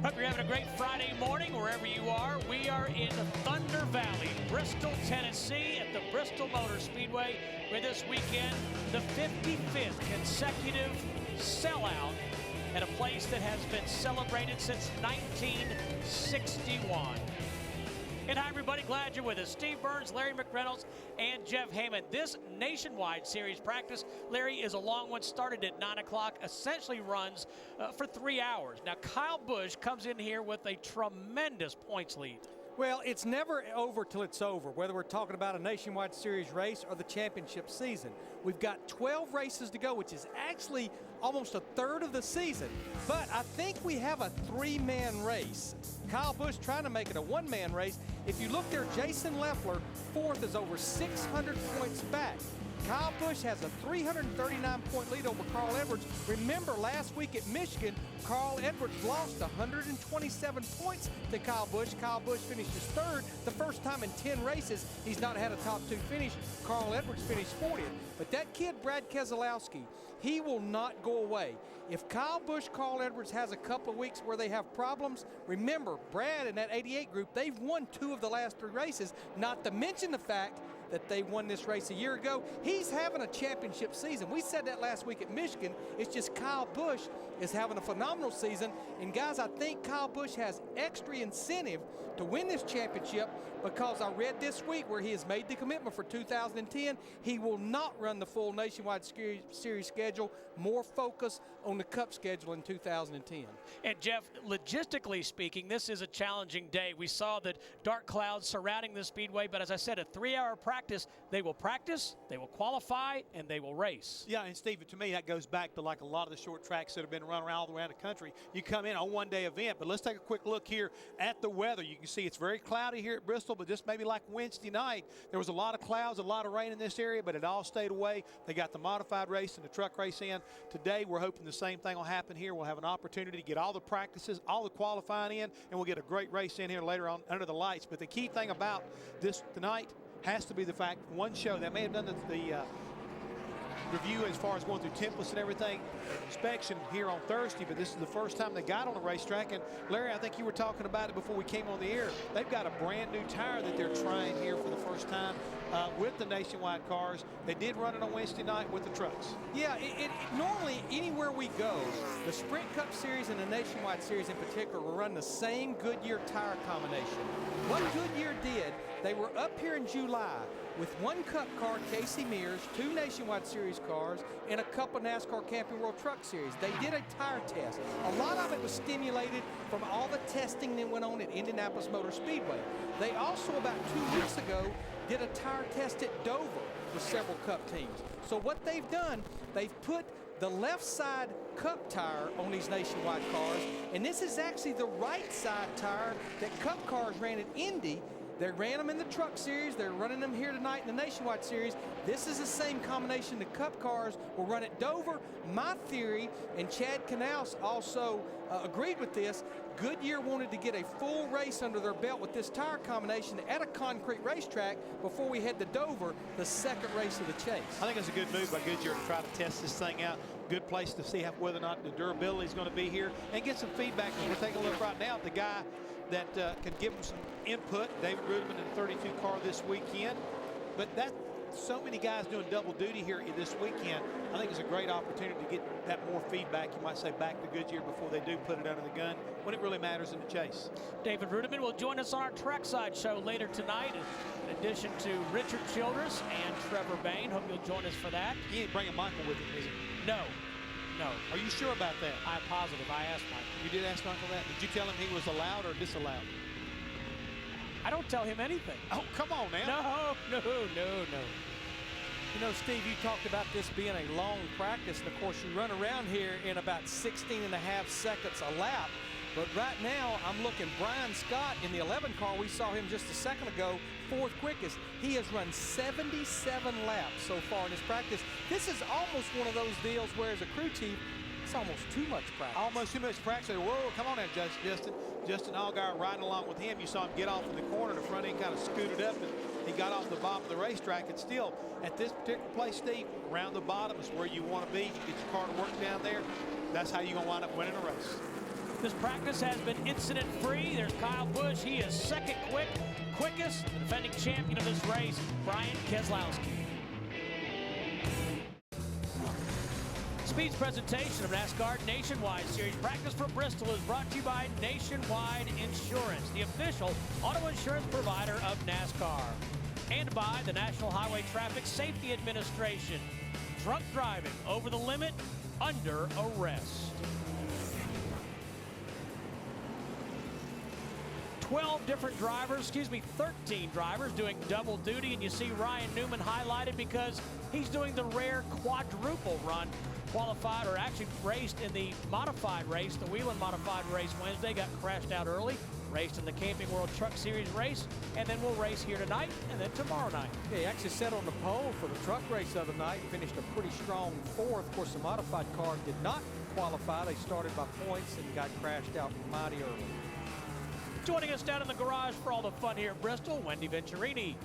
Hope you're having a great Friday morning wherever you are. We are in Thunder Valley, Bristol, Tennessee at the Bristol Motor Speedway, where this weekend, the 55th consecutive sellout at a place that has been celebrated since 1961. And hi, everybody. Glad you're with us. Steve Burns, Larry McReynolds, and Jeff Heyman. This nationwide series practice, Larry, is a long one. Started at 9 o'clock, essentially runs for 3 hours. Now, Kyle Busch comes in here with a tremendous points lead. Well, it's never over till it's over, whether we're talking about a nationwide series race or the championship season. We've got 12 races to go, which is actually almost a third of the season. But I think we have a three-man race. Kyle Busch trying to make it a one-man race. If you look there, Jason Leffler, fourth, is over 600 points back. Kyle Busch has a 339-point lead over Carl Edwards. Remember, last week at Michigan, Carl Edwards lost 127 points to Kyle Busch. Kyle Busch finished his third. The first time in 10 races he's not had a top two finish. Carl Edwards finished 40th. But that kid, Brad Keselowski, he will not go away. If Kyle Busch, Carl Edwards has a couple of weeks where they have problems, remember, Brad and that 88 group, they've won 2 of the last 3 races, not to mention the fact that they won this race a year ago. He's having a championship season. We said that last week at Michigan. It's just Kyle Busch is having a phenomenal season. And guys, I think Kyle Busch has extra incentive to win this championship because I read this week where he has made the commitment for 2010. He will not run the full nationwide series schedule, more focus on the Cup schedule in 2010. And Jeff, logistically speaking, this is a challenging day. We saw that dark clouds surrounding the Speedway, but as I said, a 3-hour practice, they will qualify, and they will race. Yeah, and Steve, to me, that goes back to like a lot of the short tracks that have been run all around the country. You come in on one-day event, but let's take a quick look here at the weather. You can see it's very cloudy here at Bristol, but just maybe like Wednesday night, there was a lot of clouds, a lot of rain in this area, but it all stayed away. They got the modified race and the truck race in. Today, we're hoping the same thing will happen here. We'll have an opportunity to get all the practices, all the qualifying in, and we'll get a great race in here later on under the lights. But the key thing about this tonight has to be the fact, one show, they may have done the review as far as going through templates and everything, inspection here on Thursday, but this is the first time they got on the racetrack. And Larry, I think you were talking about it before we came on the air. They've got a brand new tire that they're trying here for the first time with the nationwide cars. They did run it on Wednesday night with the trucks. Yeah, normally anywhere we go, the Sprint Cup Series and the Nationwide Series in particular will run the same Goodyear tire combination. What Goodyear did, they were up here in July with 1 Cup car, Casey Mears, 2 Nationwide Series cars, and a couple NASCAR Camping World Truck Series. They did a tire test. A lot of it was stimulated from all the testing that went on at Indianapolis Motor Speedway. They also, about 2 weeks ago, did a tire test at Dover with several Cup teams. So what they've done, they've put the left side Cup tire on these nationwide cars, and this is actually the right side tire that Cup cars ran at Indy. They ran them in the Truck Series. They're running them here tonight in the Nationwide Series. This is the same combination the Cup cars will run at Dover. My theory, and Chad Knaus also agreed with this, Goodyear wanted to get a full race under their belt with this tire combination at a concrete racetrack before we head to Dover, the second race of the chase. I think it's a good move by Goodyear to try to test this thing out. Good place to see whether or not the durability is going to be here and get some feedback. We're taking a look right now at the guy that can give them some input, David Rudiman in the 32 car this weekend. But so many guys doing double duty here this weekend. I think it's a great opportunity to get that more feedback, you might say, back to Goodyear before they do put it under the gun when it really matters in the chase. David Rudiman will join us on our Trackside show later tonight, in addition to Richard Childress and Trevor Bain. Hope you'll join us for that. He ain't bringing Michael with him, is he? No. No. Are you sure about that? I'm positive. I asked Michael. You did ask Michael that? Did you tell him he was allowed or disallowed? I don't tell him anything. Oh, come on now. No. You know, Steve, you talked about this being a long practice, and of course you run around here in about 16.5 seconds a lap. But right now, I'm looking, Brian Scott in the 11 car, we saw him just a second ago, 4th quickest. He has run 77 laps so far in his practice. This is almost one of those deals where, as a crew chief, it's almost too much practice. Almost too much practice. Whoa, come on now, Justin. Justin Allgaier riding along with him. You saw him get off in the corner. The front end kind of scooted up, and he got off the bottom of the racetrack. And still, at this particular place, Steve, around the bottom is where you want to be. You get your car to work down there. That's how you're going to wind up winning a race. This practice has been incident-free. There's Kyle Busch. He is second quickest. The defending champion of this race, Brian Keselowski. Speed's presentation of NASCAR Nationwide Series practice for Bristol is brought to you by Nationwide Insurance, the official auto insurance provider of NASCAR. And by the National Highway Traffic Safety Administration. Drunk driving over the limit, under arrest. 13 drivers doing double duty, and you see Ryan Newman highlighted because he's doing the rare quadruple run. Qualified, or actually raced in the modified race, the Whelen modified race Wednesday, got crashed out early, raced in the Camping World Truck Series race, and then we'll race here tonight and then tomorrow night. Yeah, he actually sat on the pole for the truck race the other night, finished a pretty strong fourth. Of course, the modified car did not qualify. They started by points and got crashed out mighty early. Joining us down in the garage for all the fun here at Bristol, Wendy Venturini.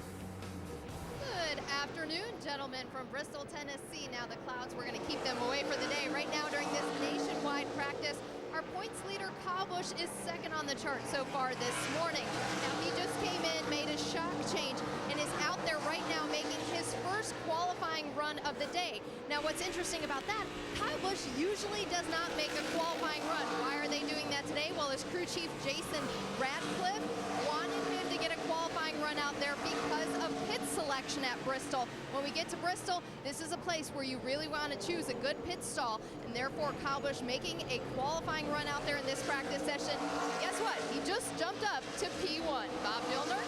Good afternoon, gentlemen, from Bristol, Tennessee. Now the clouds, we're going to keep them away for the day. Right now during this nationwide practice, our points leader, Kyle Busch, is second on the chart so far this morning. Now he just came in, made a shock change, and is out there right now making his first qualifying run of the day. Now what's interesting about that, Kyle Busch usually does not make a qualifying run. Why are they doing that today? Well, his crew chief, Jason Radcliffe, wanted him to get a qualifying run out there because of pit selection at Bristol. When we get to Bristol, this is a place where you really want to choose a good pit stall, and therefore Kyle Busch making a qualifying run out there in this practice session. Guess what? He just jumped up to P1. Bob Dillner?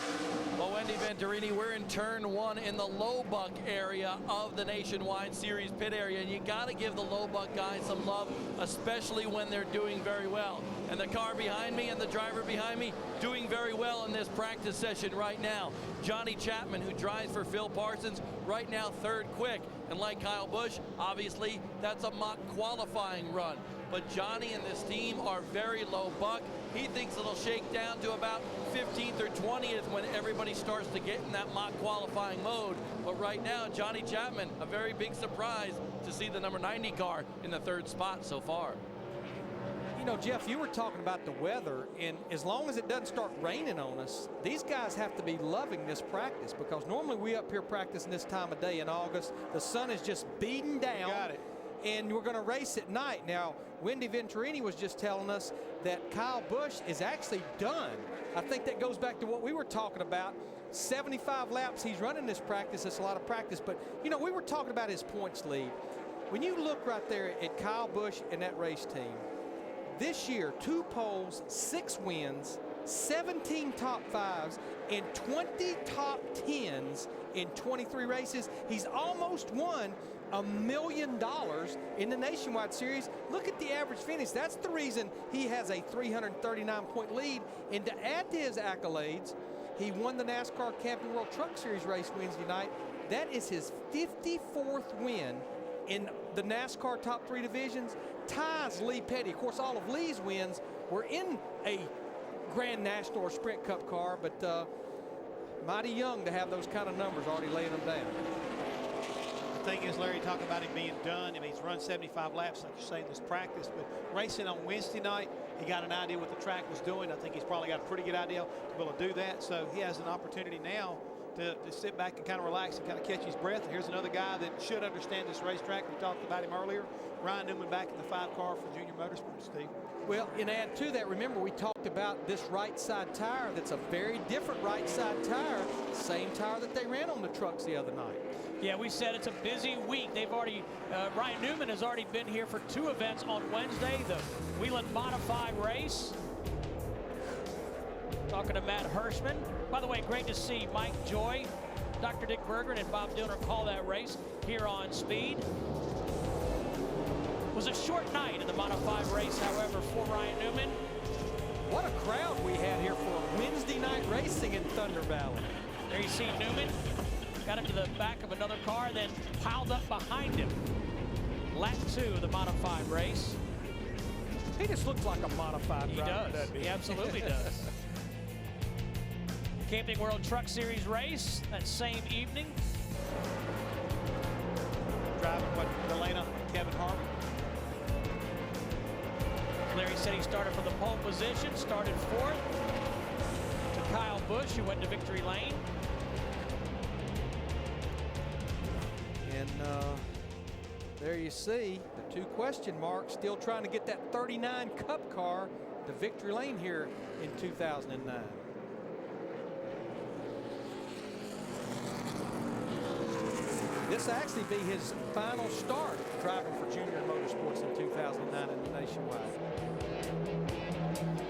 Well, Wendy Venturini, we're in turn one in the low buck area of the Nationwide Series pit area, and you got to give the low buck guys some love, especially when they're doing very well. And the car behind me and the driver behind me doing very well in this practice session right now. Johnny Chapman, who drives for Phil Parsons, right now third quick. And like Kyle Busch, obviously that's a mock qualifying run. But Johnny and this team are very low buck. He thinks it'll shake down to about 15th or 20th when everybody starts to get in that mock qualifying mode. But right now, Johnny Chapman, a very big surprise to see the number 90 car in the third spot so far. You know, Jeff, you were talking about the weather, and as long as it doesn't start raining on us, these guys have to be loving this practice, because normally we up here practicing this time of day in August. The sun is just beating down. Got it. And we're going to race at night. Now, Wendy Venturini was just telling us that Kyle Busch is actually done. I think that goes back to what we were talking about. 75 laps he's running this practice. It's a lot of practice. But, you know, we were talking about his points lead. When you look right there at Kyle Busch and that race team, this year, 2 poles, 6 wins, 17 top 5s, and 20 top 10s in 23 races. He's almost won $1 million in the Nationwide Series. Look at the average finish. That's the reason he has a 339-point lead. And to add to his accolades, he won the NASCAR Camping World Truck Series race Wednesday night. That is his 54th win in the NASCAR top 3 divisions. Ties Lee Petty. Of course, all of Lee's wins were in a Grand National or Sprint Cup car, but mighty young to have those kind of numbers, already laying them down. The thing is, Larry, talking about him being done. I mean, he's run 75 laps, like you say, in this practice, but racing on Wednesday night, he got an idea what the track was doing. I think he's probably got a pretty good idea to be able to do that. So he has an opportunity now to sit back and kind of relax and kind of catch his breath. And here's another guy that should understand this racetrack. We talked about him earlier. Ryan Newman back in the 5 car for Junior Motorsports, Steve. Well, and add to that, remember we talked about this right side tire. That's a very different right side tire. Same tire that they ran on the trucks the other night. Yeah, we said it's a busy week. They've already, Ryan Newman has already been here for 2 events on Wednesday, the Whelen Modified race. Talking to Matt Hirschman. By the way, great to see Mike Joy, Dr. Dick Berggren, and Bob Dillner call that race here on Speed. It was a short night in the modified race, however, for Ryan Newman. What a crowd we had here for Wednesday night racing in Thunder Valley. There you see Newman. Got into the back of another car, then piled up behind him. Lap 2 of the modified race. He just looks like a modified driver. He does. He absolutely does. Camping World Truck Series race that same evening. Driving what, Delana, Kevin Harmon. Larry said he started from the pole position, started fourth to Kyle Busch, who went to victory lane. And there you see the 2 question marks, still trying to get that 39 Cup car to victory lane here in 2009. This will actually be his final start driving for Junior Motorsports in 2009 in the Nationwide.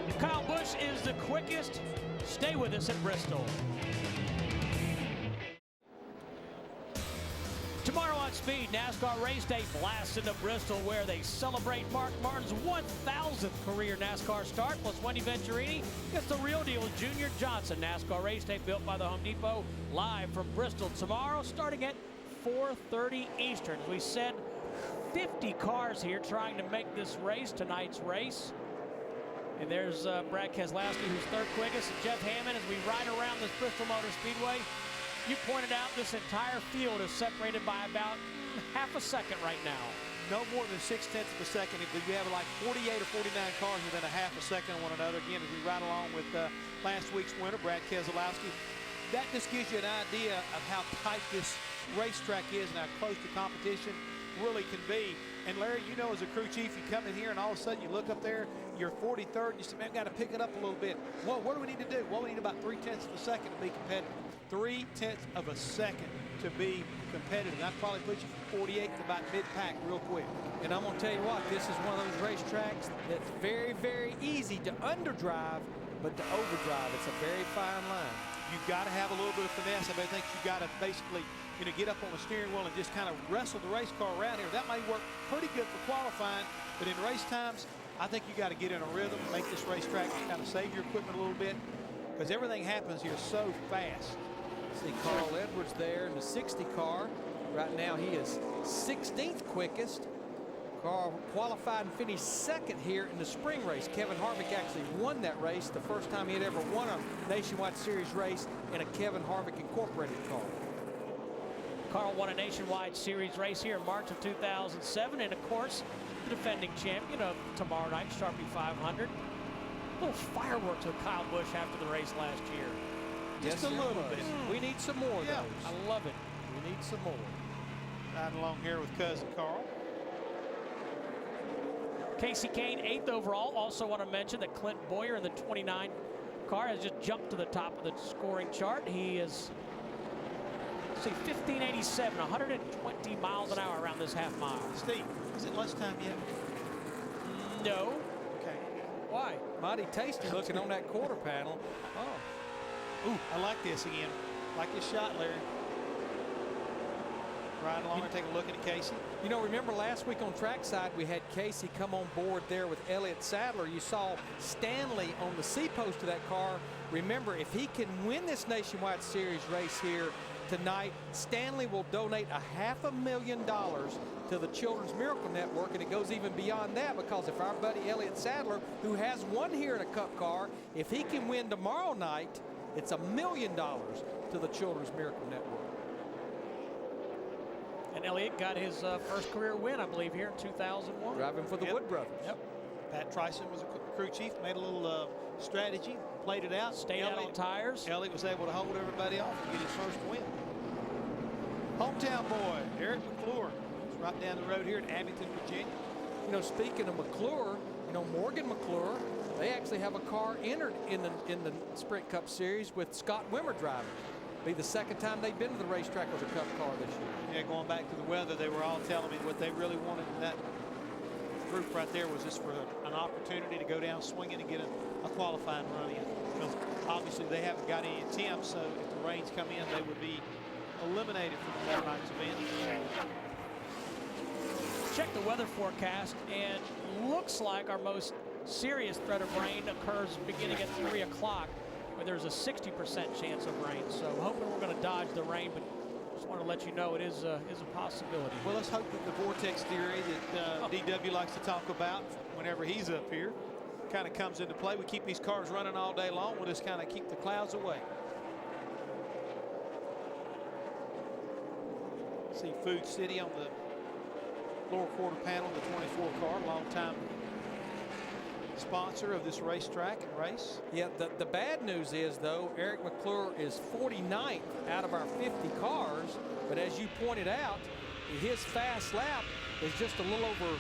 If Kyle Busch is the quickest, stay with us at Bristol. Tomorrow on Speed, NASCAR Race Day blasts into Bristol, where they celebrate Mark Martin's 1,000th career NASCAR start. Plus Wendy Venturini gets the real deal with Junior Johnson. NASCAR Race Day built by the Home Depot, live from Bristol tomorrow, starting at 4:30 Eastern. As we said, 50 cars here trying to make this race, tonight's race. And there's Brad Keselowski, who's third quickest, and Jeff Hammond as we ride around this Bristol Motor Speedway. You pointed out this entire field is separated by about half a second right now. No more than 0.6 of a second. If you have like 48 or 49 cars within a half a second of one another. Again, as we ride along with last week's winner, Brad Keselowski, that just gives you an idea of how tight this racetrack is and how close the competition really can be. And Larry, you know, as a crew chief, you come in here and all of a sudden you look up there, you're 43rd, and you say, man, I've got to pick it up a little bit. Well, what do we need to do? Well, we need about 0.3 of a second to be competitive. 0.3 of a second to be competitive. That probably puts you from 48 to about mid-pack real quick. And I'm going to tell you what, this is one of those racetracks that's very, very easy to underdrive, but to overdrive, it's a very fine line. You've got to have a little bit of finesse. I think you've got to basically, you know, get up on the steering wheel and just kind of wrestle the race car around here. That may work pretty good for qualifying, but in race times, I think you got to get in a rhythm, make this racetrack kind of save your equipment a little bit, because everything happens here so fast. See Carl Edwards there in the 60 car. Right now he is 16th quickest. Carl qualified and finished second here in the spring race. Kevin Harvick actually won that race, the first time he had ever won a Nationwide Series race in a Kevin Harvick Incorporated car. Carl won a Nationwide Series race here in March of 2007, and of course, the defending champion of tomorrow night, Sharpie 500. Little fireworks with Kyle Busch after the race last year. Just a little bit. We need some more of those. I love it. We need some more. Riding along here with cousin Carl. Casey Kane, 8th overall. Also want to mention that Clint Boyer in the 29 car has just jumped to the top of the scoring chart. He is, let's see, 1587, 120 miles an hour around this half mile. Steve, is it lunchtime yet? No. Okay. Why? Mighty tasty looking on that quarter panel. Oh. Ooh, I like this again. Like this shot, Larry. Riding along and take a look at Casey. You know, remember last week on trackside we had Casey come on board there with Elliott Sadler. You saw Stanley on the C post of that car. Remember, if he can win this Nationwide Series race here tonight, Stanley will donate $500,000 to the Children's Miracle Network, and it goes even beyond that, because if our buddy Elliott Sadler, who has won here in a Cup car, if he can win tomorrow night, it's $1 million to the Children's Miracle Network. And Elliott got his first career win, I believe, here in 2001. Driving for the Wood Brothers. Yep. Pat Tryson was a crew chief, made a little strategy, played it out. Stayed out on tires. Elliott was able to hold everybody off and get his first win. Hometown boy, Eric McClure. He's right down the road here in Abington, Virginia. You know, speaking of McClure, you know, Morgan McClure, they actually have a car entered in the Sprint Cup Series with Scott Wimmer driving. Be the second time they've been to the racetrack with a Cup car this year. Yeah, going back to the weather, they were all telling me what they really wanted in that group right there was just for an opportunity to go down swinging and get a qualifying run in. Because obviously they haven't got any attempts, so if the rains come in, they would be eliminated from tomorrow night's event. Check the weather forecast, and looks like our most serious threat of rain occurs beginning at 3 o'clock, where there's a 60% chance of rain. So hoping we're going to dodge the rain, but just want to let you know it is a possibility. Well, let's hope that the vortex theory that DW likes to talk about whenever he's up here kind of comes into play. We keep these cars running all day long. We'll just kind of keep the clouds away. See Food City on the lower quarter panel, the 24 car, long time sponsor of this racetrack and race. Yeah, the bad news is, though, Eric McClure is 49th out of our 50 cars, but as you pointed out, his fast lap is just a little over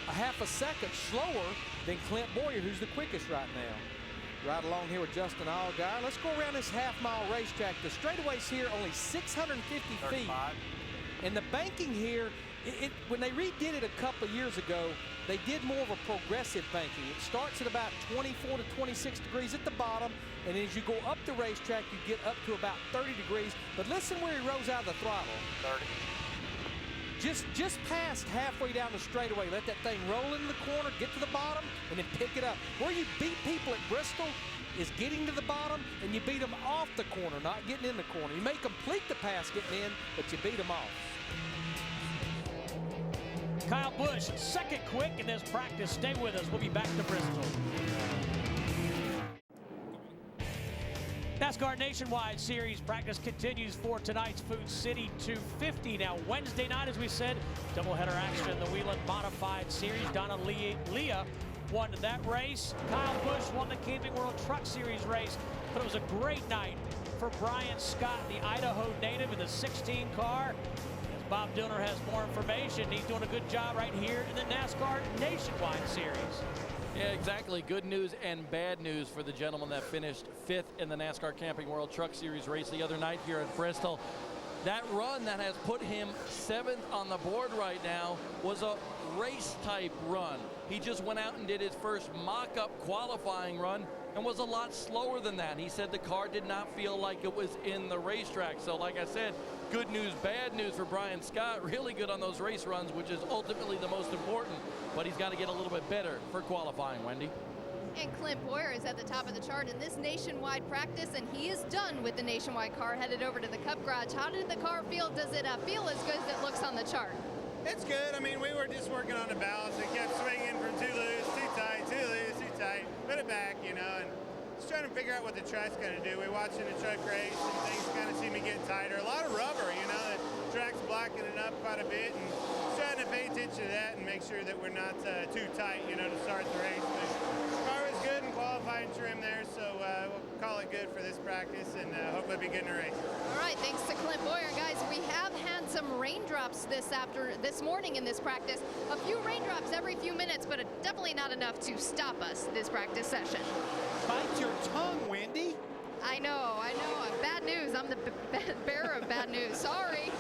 a half a second slower than Clint Boyer, who's the quickest right now. Right along here with Justin Allgaier. Let's go around this half-mile racetrack. The straightaways here only 650 feet. And the banking here, when they redid it a couple of years ago, they did more of a progressive banking. It starts at about 24 to 26 degrees at the bottom, and as you go up the racetrack, you get up to about 30 degrees. But listen where he rose out of the throttle. 30. Just past halfway down the straightaway. Let that thing roll into the corner, get to the bottom, and then pick it up. Where you beat people at Bristol is getting to the bottom, and you beat them off the corner, not getting in the corner. You may complete the pass getting in, but you beat them off. Kyle Busch, second quick in this practice. Stay with us. We'll be back to Bristol. NASCAR Nationwide Series practice continues for tonight's Food City 250. Now, Wednesday night, as we said, doubleheader action in the Whelen Modified Series. Donna Leah won that race. Kyle Busch won the Camping World Truck Series race, but it was a great night for Brian Scott, the Idaho native in the 16 car. As Bob Dillner has more information, he's doing a good job right here in the NASCAR Nationwide Series. Yeah, exactly. Good news and bad news for the gentleman that finished 5th in the NASCAR Camping World Truck Series race the other night here at Bristol. That run that has put him 7th on the board right now was a race-type run. He just went out and did his first mock-up qualifying run and was a lot slower than that. He said the car did not feel like it was in the racetrack. So like I said, good news, bad news for Brian Scott. Really good on those race runs, which is ultimately the most important. But he's got to get a little bit better for qualifying, Wendy. And Clint Boyer is at the top of the chart in this nationwide practice, and he is done with the nationwide car, headed over to the Cup Garage. How did the car feel? Does it feel as good as it looks on the chart? It's good. I mean, we were just working on the balance. It kept swinging from too loose, too tight, too loose, too tight. Put it back, you know, and just trying to figure out what the track's going to do. We're watching the truck race, and things kind of seem to get tighter. A lot of rubber, you know, the track's blocking it up quite a bit, and trying to pay attention to that and make sure that we're not too tight, you know, to start the race. But the car was good and qualifying trim there, so we'll call it good for this practice, and hopefully be good in the race. All right, thanks to Clint Boyer. Guys, we have had some raindrops this morning in this practice. A few raindrops every few minutes, but definitely not enough to stop us this practice session. Bite your tongue, Wendy. I know. Bad news. I'm the bearer of bad news. Sorry.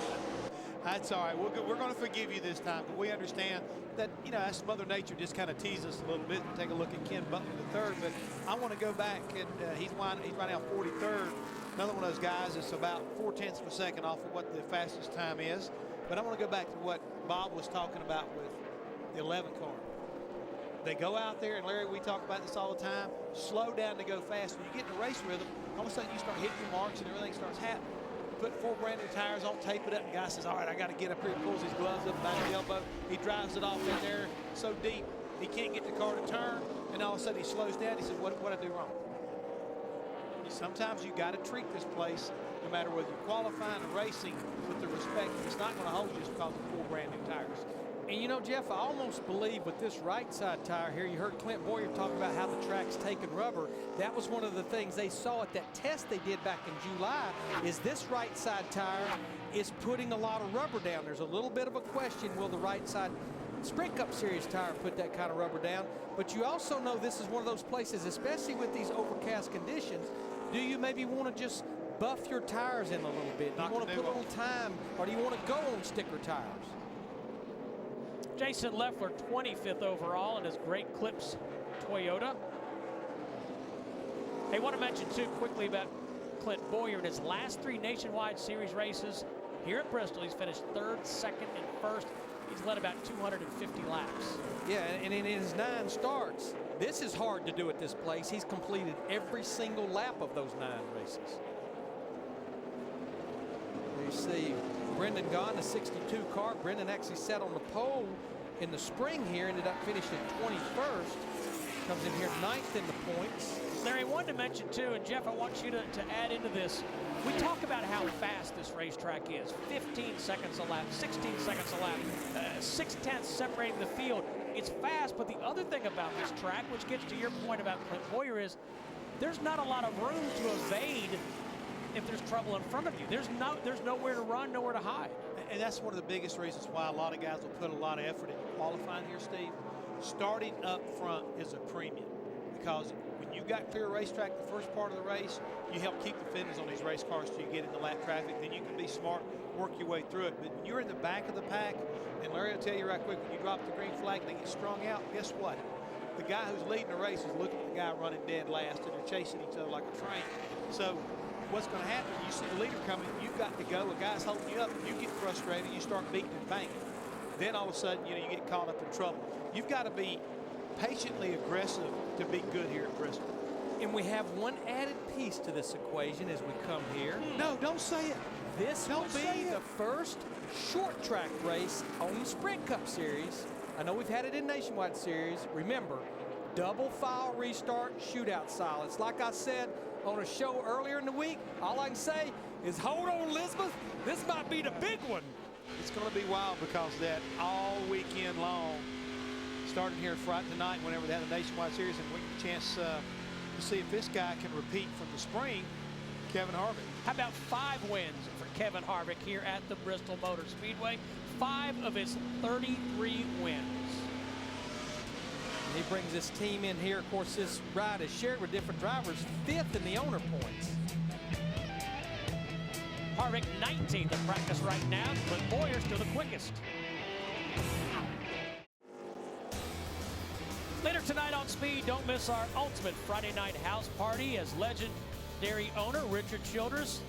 That's all right. We're going to forgive you this time, but we understand that, you know, as Mother Nature just kind of teases us a little bit. And take a look at Ken Butler III, but I want to go back, and he's right now 43rd. Another one of those guys is about 0.4 of a second off of what the fastest time is. But I want to go back to what Bob was talking about with the 11 car. They go out there, and Larry, we talk about this all the time, slow down to go fast. When you get in the race rhythm, all of a sudden you start hitting your marks and everything starts happening. Put 4 brand new tires on, tape it up, and the guy says, all right, I got to get up here. He pulls his gloves up back of the elbow. He drives it off in there so deep he can't get the car to turn, and all of a sudden he slows down. He says, what I do wrong? Sometimes you got to treat this place, no matter whether you're qualifying or racing, with the respect. It's not going to hold you just because of 4 brand new tires. And you know, Jeff, I almost believe with this right side tire here, you heard Clint Boyer talk about how the track's taking rubber. That was one of the things they saw at that test they did back in July, is this right side tire is putting a lot of rubber down. There's a little bit of a question, will the right side Sprint Cup Series tire put that kind of rubber down? But you also know this is one of those places, especially with these overcast conditions, do you maybe want to just buff your tires in a little bit? Do you want to put a little time, or do you want to go on sticker tires? Jason Leffler, 25th overall in his Great Clips Toyota. Hey, want to mention too quickly about Clint Boyer in his last 3 Nationwide Series races here at Bristol. He's finished 3rd, 2nd, and 1st. He's led about 250 laps. Yeah, and in his 9 starts, this is hard to do at this place. He's completed every single lap of those 9 races. You see Brendan Gaughan, the 62 car. Brendan actually sat on the pole in the spring here, ended up finishing 21st. Comes in here 9th in the points. Larry, I wanted to mention too, and Jeff, I want you to add into this. We talk about how fast this racetrack is. 15 seconds a lap, 16 seconds a lap, 6/10 separating the field. It's fast, but the other thing about this track, which gets to your point about Clint Boyer, is there's not a lot of room to evade if there's trouble in front of you. There's nowhere to run, nowhere to hide. And that's one of the biggest reasons why a lot of guys will put a lot of effort into qualifying here, Steve. Starting up front is a premium, because when you've got clear racetrack the first part of the race, you help keep the fenders on these race cars till you get into lap traffic. Then you can be smart, work your way through it. But when you're in the back of the pack, and Larry will tell you right quick, when you drop the green flag and they get strung out, guess what? The guy who's leading the race is looking at the guy running dead last, and they're chasing each other like a train. So what's going to happen, you see the leader coming, you've got to go, a guy's holding you up, you get frustrated, you start beating and banging. Then all of a sudden, you get caught up in trouble. You've got to be patiently aggressive to be good here at Bristol. And we have one added piece to this equation as we come here. No, don't say it. This will be the first short track race on the Sprint Cup Series. I know we've had it in Nationwide Series. Remember, double file restart, shootout style. It's like I said on a show earlier in the week, all I can say is hold on, Elizabeth. This might be the big one. It's going to be wild because of that all weekend long, starting here Friday night whenever they had the Nationwide Series, and we get a chance to see if this guy can repeat from the spring, Kevin Harvick. How about 5 wins for Kevin Harvick here at the Bristol Motor Speedway? 5 of his 33 wins. He brings his team in here. Of course, this ride is shared with different drivers, 5th in the owner points. Harvick 19th in practice right now, but Boyer still the quickest. Later tonight on Speed, don't miss our ultimate Friday night house party as legendary owner Richard Childress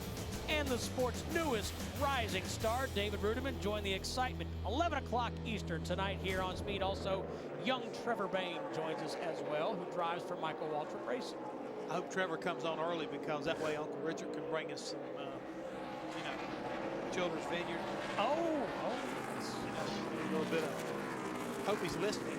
and the sport's newest rising star, David Rudiman, join the excitement. 11 o'clock Eastern tonight here on Speed. Also, young Trevor Bayne joins us as well, who drives for Michael Waltrip Racing. I hope Trevor comes on early, because that way Uncle Richard can bring us some, Children's Vineyard. A little bit of, hope he's listening.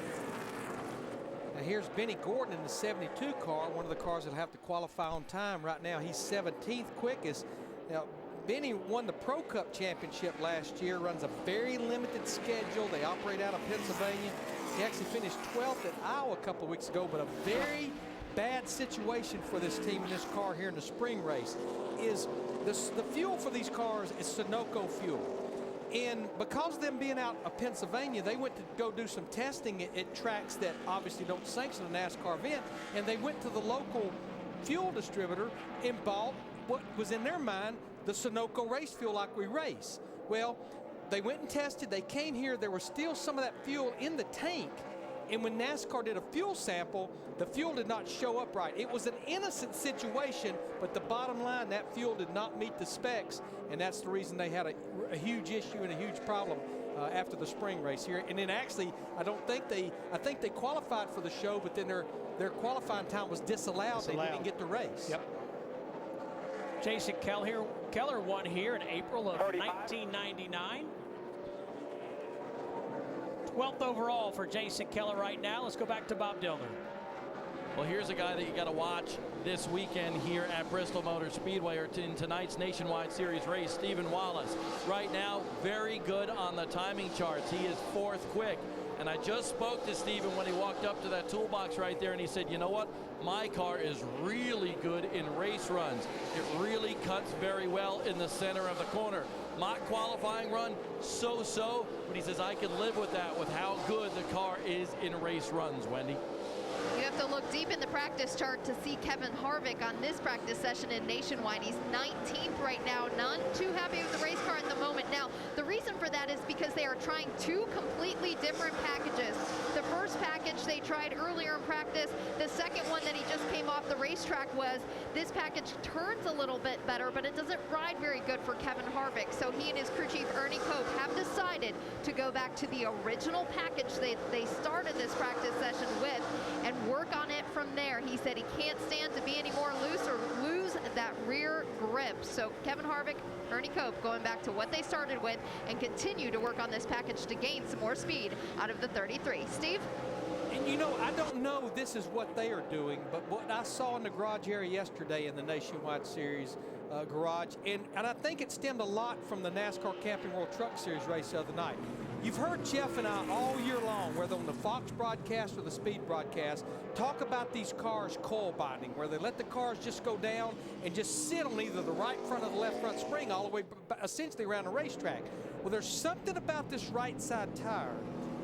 Now here's Benny Gordon in the 72 car, one of the cars that'll have to qualify on time. Right now, he's 17th quickest. Now, Benny won the Pro Cup Championship last year, runs a very limited schedule. They operate out of Pennsylvania. He actually finished 12th at Iowa a couple of weeks ago, but a very bad situation for this team in this car here in the spring race is the fuel for these cars is Sunoco fuel. And because of them being out of Pennsylvania, they went to go do some testing at tracks that obviously don't sanction a NASCAR event, and they went to the local fuel distributor and bought what was in their mind the Sunoco race fuel like we race. Well, they went and tested, they came here, there was still some of that fuel in the tank, and when NASCAR did a fuel sample, the fuel did not show up right. It was an innocent situation, but the bottom line, that fuel did not meet the specs, and that's the reason they had a huge issue and a huge problem after the spring race here. And then actually, I think they qualified for the show, but then their qualifying time was disallowed. They didn't get the race. Yep. Jason Keller won here in April of 1999. 12th overall for Jason Keller right now. Let's go back to Bob Dillner. Well, here's a guy that you got to watch this weekend here at Bristol Motor Speedway, or in tonight's Nationwide Series race, Stephen Wallace. Right now, very good on the timing charts. He is 4th quick. And I just spoke to Stephen when he walked up to that toolbox right there, and he said, you know what? My car is really good in race runs. It really cuts very well in the center of the corner. Mock qualifying run, so-so, but he says, I can live with that, with how good the car is in race runs, Wendy. You have to look deep in the practice chart to see Kevin Harvick on this practice session in Nationwide. He's 19th right now. None too happy with the race car at the moment. Now, the reason for that is because they are trying 2 completely different packages. The first package they tried earlier in practice. The second one that he just came off the racetrack was this package turns a little bit better, but it doesn't ride very good for Kevin Harvick. So he and his crew chief Ernie Cope have decided to go back to the original package they started this practice session with and work on it from there. He said he can't stand to be any more loose or lose that rear grip. So Kevin Harvick, Ernie Cope going back to what they started with and continue to work on this package to gain some more speed out of the 33. Steve? And you know, I don't know this is what they are doing, but what I saw in the garage area yesterday in the Nationwide Series garage, and I think it stemmed a lot from the NASCAR Camping World Truck Series race the other night. You've heard Jeff and I all year long, whether on the Fox broadcast or the Speed broadcast, talk about these cars coil binding, where they let the cars just go down and just sit on either the right front or the left front spring all the way essentially around the racetrack. Well, there's something about this right side tire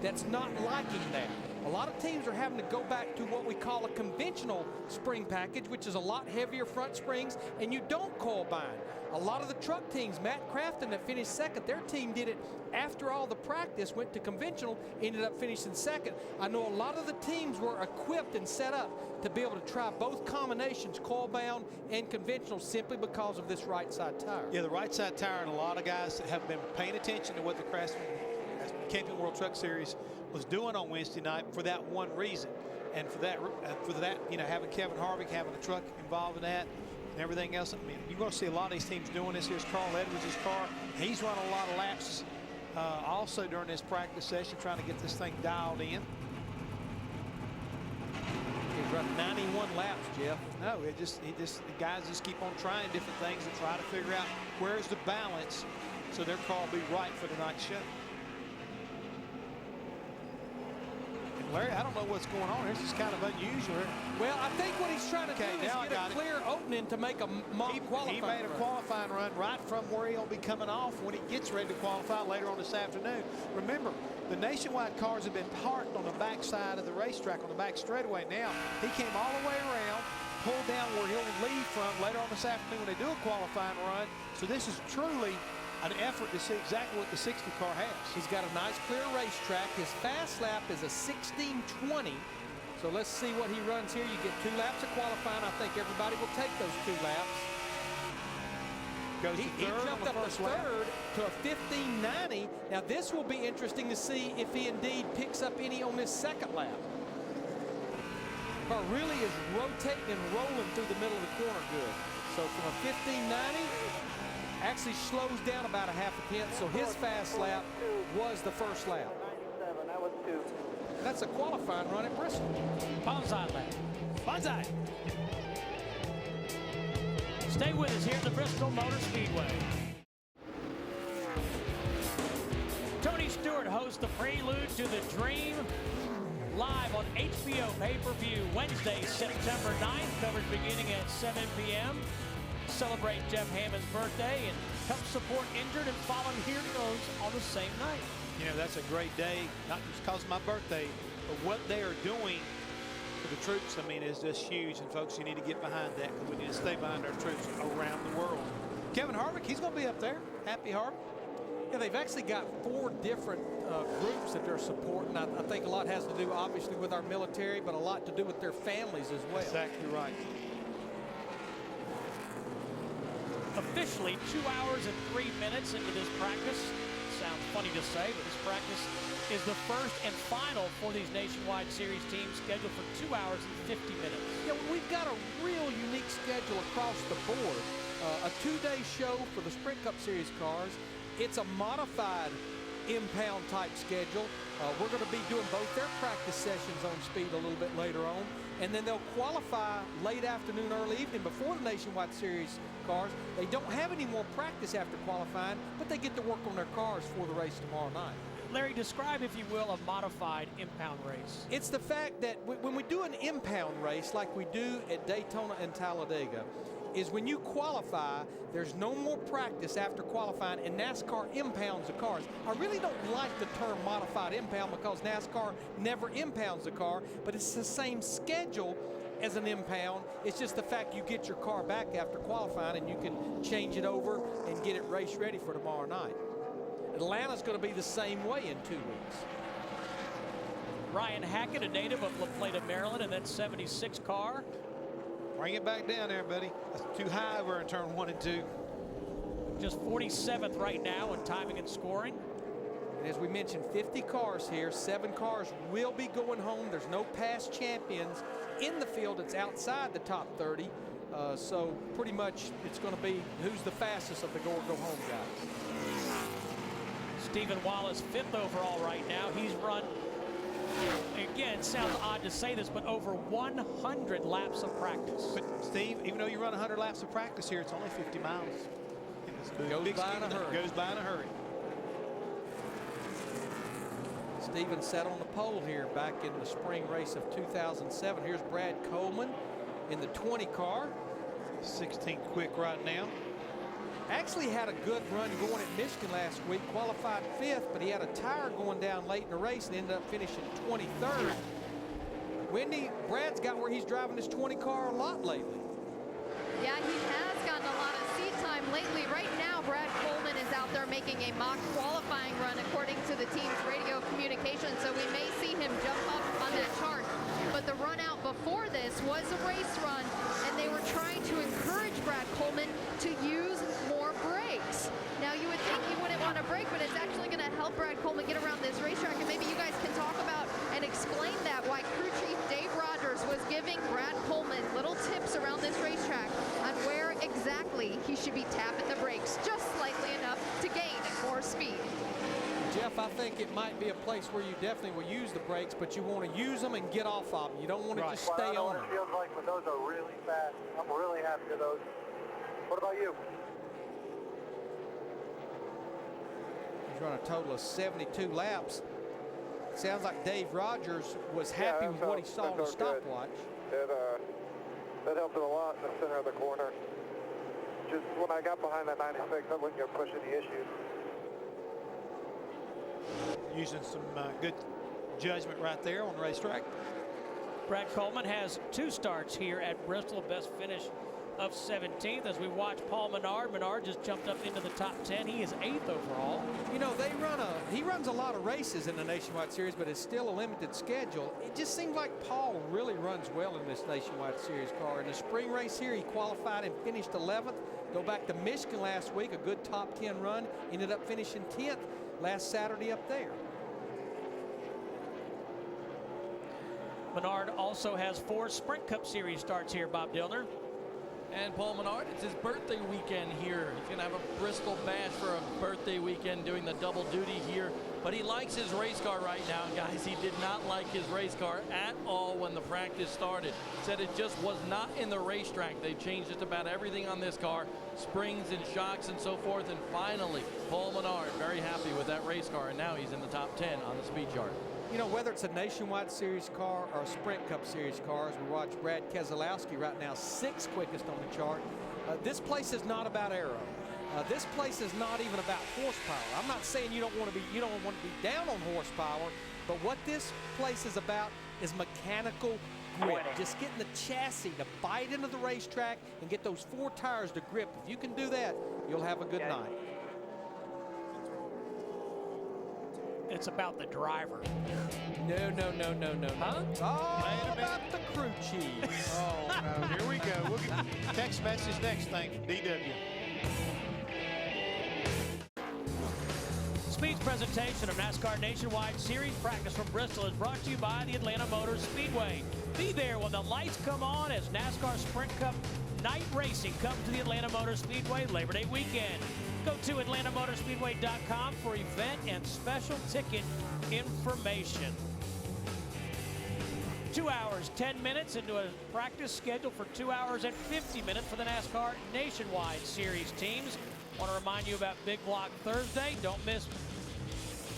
that's not liking that. A lot of teams are having to go back to what we call a conventional spring package, which is a lot heavier front springs, and you don't coil bind. A lot of the truck teams, Matt Crafton that finished second, their team did it after all the practice, went to conventional, ended up finishing second. I know a lot of the teams were equipped and set up to be able to try both combinations, coil bound and conventional, simply because of this right side tire. Yeah, the right side tire, and a lot of guys that have been paying attention to what the Craftsman Camping World Truck Series was doing on Wednesday night for that one reason. And for that, you know, having Kevin Harvick, having a truck involved in that, and everything else. I mean, you're going to see a lot of these teams doing this. Here's Carl Edwards' car. He's run a lot of laps also during this practice session, trying to get this thing dialed in. He's run 91 laps, Jeff. No, the guys just keep on trying different things and try to figure out where's the balance so their car will be right for the night show. Larry, I don't know what's going on here. This is kind of unusual. Well, I think what he's trying to do is get a clear opening to make a mock qualifying run. He made a qualifying run right from where he'll be coming off when he gets ready to qualify later on this afternoon. Remember, the Nationwide cars have been parked on the back side of the racetrack, on the back straightaway. Now, he came all the way around, pulled down where he'll leave from later on this afternoon when they do a qualifying run. So this is truly an effort to see exactly what the 60 car has. He's got a nice clear racetrack. His fast lap is a 16:20. So let's see what he runs here. You get 2 laps of qualifying. I think everybody will take those 2 laps. He jumped up to third to a 15:90. Now this will be interesting to see if he indeed picks up any on this second lap. Car really is rotating and rolling through the middle of the corner good. So from a 15:90, actually slows down about a half a tenth, so his fast lap was the first lap. That was 2. That's a qualifying run at Bristol. Bonsai lap. Bonsai. Stay with us here at the Bristol Motor Speedway. Tony Stewart hosts the Prelude to the Dream live on HBO pay-per-view Wednesday, September 9th. Coverage beginning at 7 p.m. Celebrate Jeff Hammond's birthday and help support injured and fallen heroes on the same night. You know, that's a great day, not just because of my birthday, but what they are doing for the troops, I mean, is just huge. And folks, you need to get behind that, because we need to stay behind our troops around the world. Kevin Harvick, he's going to be up there. Happy Harvick. Yeah, they've actually got 4 different groups that they're supporting. I think a lot has to do, obviously, with our military, but a lot to do with their families as well. Exactly right. Officially 2 hours and 3 minutes into this practice. Sounds funny to say, but this practice is the first and final for these Nationwide Series teams, scheduled for 2 hours and 50 minutes. Yeah, we've got a real unique schedule across the board. A 2-day show for the Sprint Cup Series cars. It's a modified impound type schedule. We're going to be doing both their practice sessions on speed a little bit later on, and then they'll qualify late afternoon, early evening before the Nationwide Series cars. They don't have any more practice after qualifying, but they get to work on their cars for the race tomorrow night. Larry, describe, if you will, a modified impound race. It's the fact that when we do an impound race like we do at Daytona and Talladega, is when you qualify, there's no more practice after qualifying, and NASCAR impounds the cars. I really don't like the term modified impound, because NASCAR never impounds the car, but it's the same schedule as an impound. It's just the fact you get your car back after qualifying and you can change it over and get it race ready for tomorrow night. Atlanta's going to be the same way in 2 weeks. Ryan Hackett, a native of La Plata, Maryland, and that 76 car. Bring it back down there, buddy. That's too high over in turn 1 and 2. Just 47th right now in timing and scoring. And as we mentioned, 50 cars here. 7 cars will be going home. There's no past champions in the field. It's outside the top 30. So pretty much it's going to be who's the fastest of the go-home guys. Stephen Wallace, 5th overall right now. He's run Again, it sounds odd to say this, but over 100 laps of practice. But Steve, even though you run 100 laps of practice here, it's only 50 miles. Goes by in a hurry. Goes by in a hurry. Steven sat on the pole here back in the spring race of 2007. Here's Brad Coleman in the 20 car. 16th quick right now. Actually had a good run going at Michigan last week, qualified 5th, but he had a tire going down late in the race and ended up finishing 23rd. Wendy, Brad's got where he's driving his 20 car a lot lately. Yeah, he has gotten a lot of seat time lately. Right now, Brad Coleman is out there making a mock qualifying run according to the team's radio communication, so we may see him jump up on that chart. But the run out before this was a race run, and they were trying to encourage Brad Coleman to use more brakes. Now, you would think he wouldn't want to brake, but it's actually going to help Brad Coleman get around this racetrack, and maybe you guys can talk about and explain that, why crew chief Dave Rogers was giving Brad Coleman little tips around this racetrack on where exactly he should be tapping the brakes just slightly enough to gain more speed. Jeff, I think it might be a place where you definitely will use the brakes, but you want to use them and get off of them. You don't want to just stay on them. It feels like, but those are really fast. I'm really happy with those. What about you? He's run a total of 72 laps. Sounds like Dave Rogers was happy with what he saw on the stopwatch. That helped it a lot in the center of the corner. Just when I got behind that 96, I wasn't going to push any issues. Using some good judgment right there on the racetrack. Brad Coleman has 2 starts here at Bristol, best finish of 17th. As we watch Paul Menard, Menard just jumped up into the top 10. He is 8th overall. You know, he runs a lot of races in the Nationwide Series, but it's still a limited schedule. It just seems like Paul really runs well in this Nationwide Series car. In the spring race here, he qualified and finished 11th. Go back to Michigan last week, a good top 10 run. Ended up finishing 10th last Saturday up there. Menard also has 4 Sprint Cup Series starts here, Bob Dillner. And Paul Menard, it's his birthday weekend here. He's going to have a Bristol bash for a birthday weekend, doing the double duty here. But he likes his race car right now, guys. He did not like his race car at all when the practice started. Said it just was not in the racetrack. They changed just about everything on this car, springs and shocks and so forth. And finally, Paul Menard, very happy with that race car. And now he's in the top 10 on the speed chart. You know, whether it's a Nationwide Series car or a Sprint Cup Series car, as we watch Brad Keselowski right now, 6th quickest on the chart. This place is not about aero. This place is not even about horsepower. I'm not saying you don't want to be down on horsepower, but what this place is about is mechanical grip. Just getting the chassis to bite into the racetrack and get those 4 tires to grip. If you can do that, you'll have a good night. It's about the driver. No. Huh? It's all about the crew chief. Oh, no. Here we go. We'll get text message next thing from DW. Speed's presentation of NASCAR Nationwide Series practice from Bristol is brought to you by the Atlanta Motor Speedway. Be there when the lights come on as NASCAR Sprint Cup night racing comes to the Atlanta Motor Speedway Labor Day weekend. Go to AtlantaMotorspeedway.com for event and special ticket information. 2 hours, 10 minutes into a practice scheduled for 2 hours and 50 minutes for the NASCAR Nationwide Series teams. Want to remind you about Big Block Thursday. Don't miss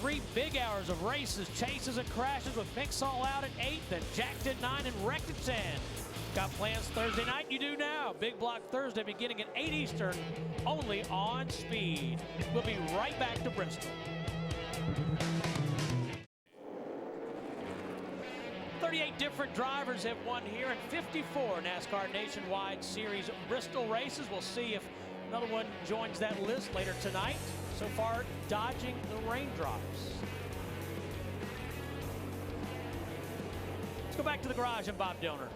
3 big hours of races, chases, and crashes with Mixall out at 8, then jacked at 9 and wrecked at 10. Got plans Thursday night? You do now. Big Block Thursday beginning at 8 Eastern, only on Speed. We'll be right back to Bristol. 38 different drivers have won here in 54 NASCAR Nationwide Series Bristol races. We'll see if another one joins that list later tonight. So far, dodging the raindrops. Let's go back to the garage and Bob Dillner.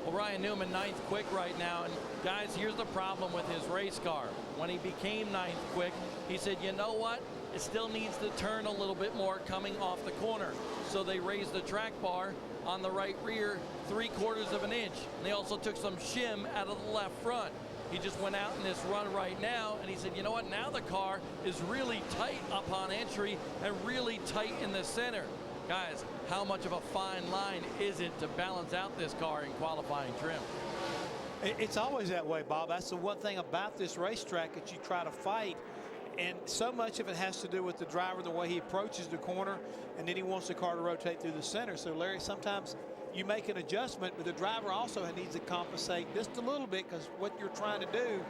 Well, Ryan Newman, 9th quick right now. And guys, here's the problem with his race car. When he became 9th quick, he said, you know what? It still needs to turn a little bit more coming off the corner. So they raised the track bar on the right rear 3/4 of an inch. And they also took some shim out of the left front. He just went out in this run right now, and he said, you know what? Now the car is really tight upon entry and really tight in the center. Guys, how much of a fine line is it to balance out this car in qualifying trim? It's always that way, Bob. That's the one thing about this racetrack that you try to fight. And so much of it has to do with the driver, the way he approaches the corner, and then he wants the car to rotate through the center. So, Larry, sometimes you make an adjustment, but the driver also needs to compensate just a little bit, because what you're trying to do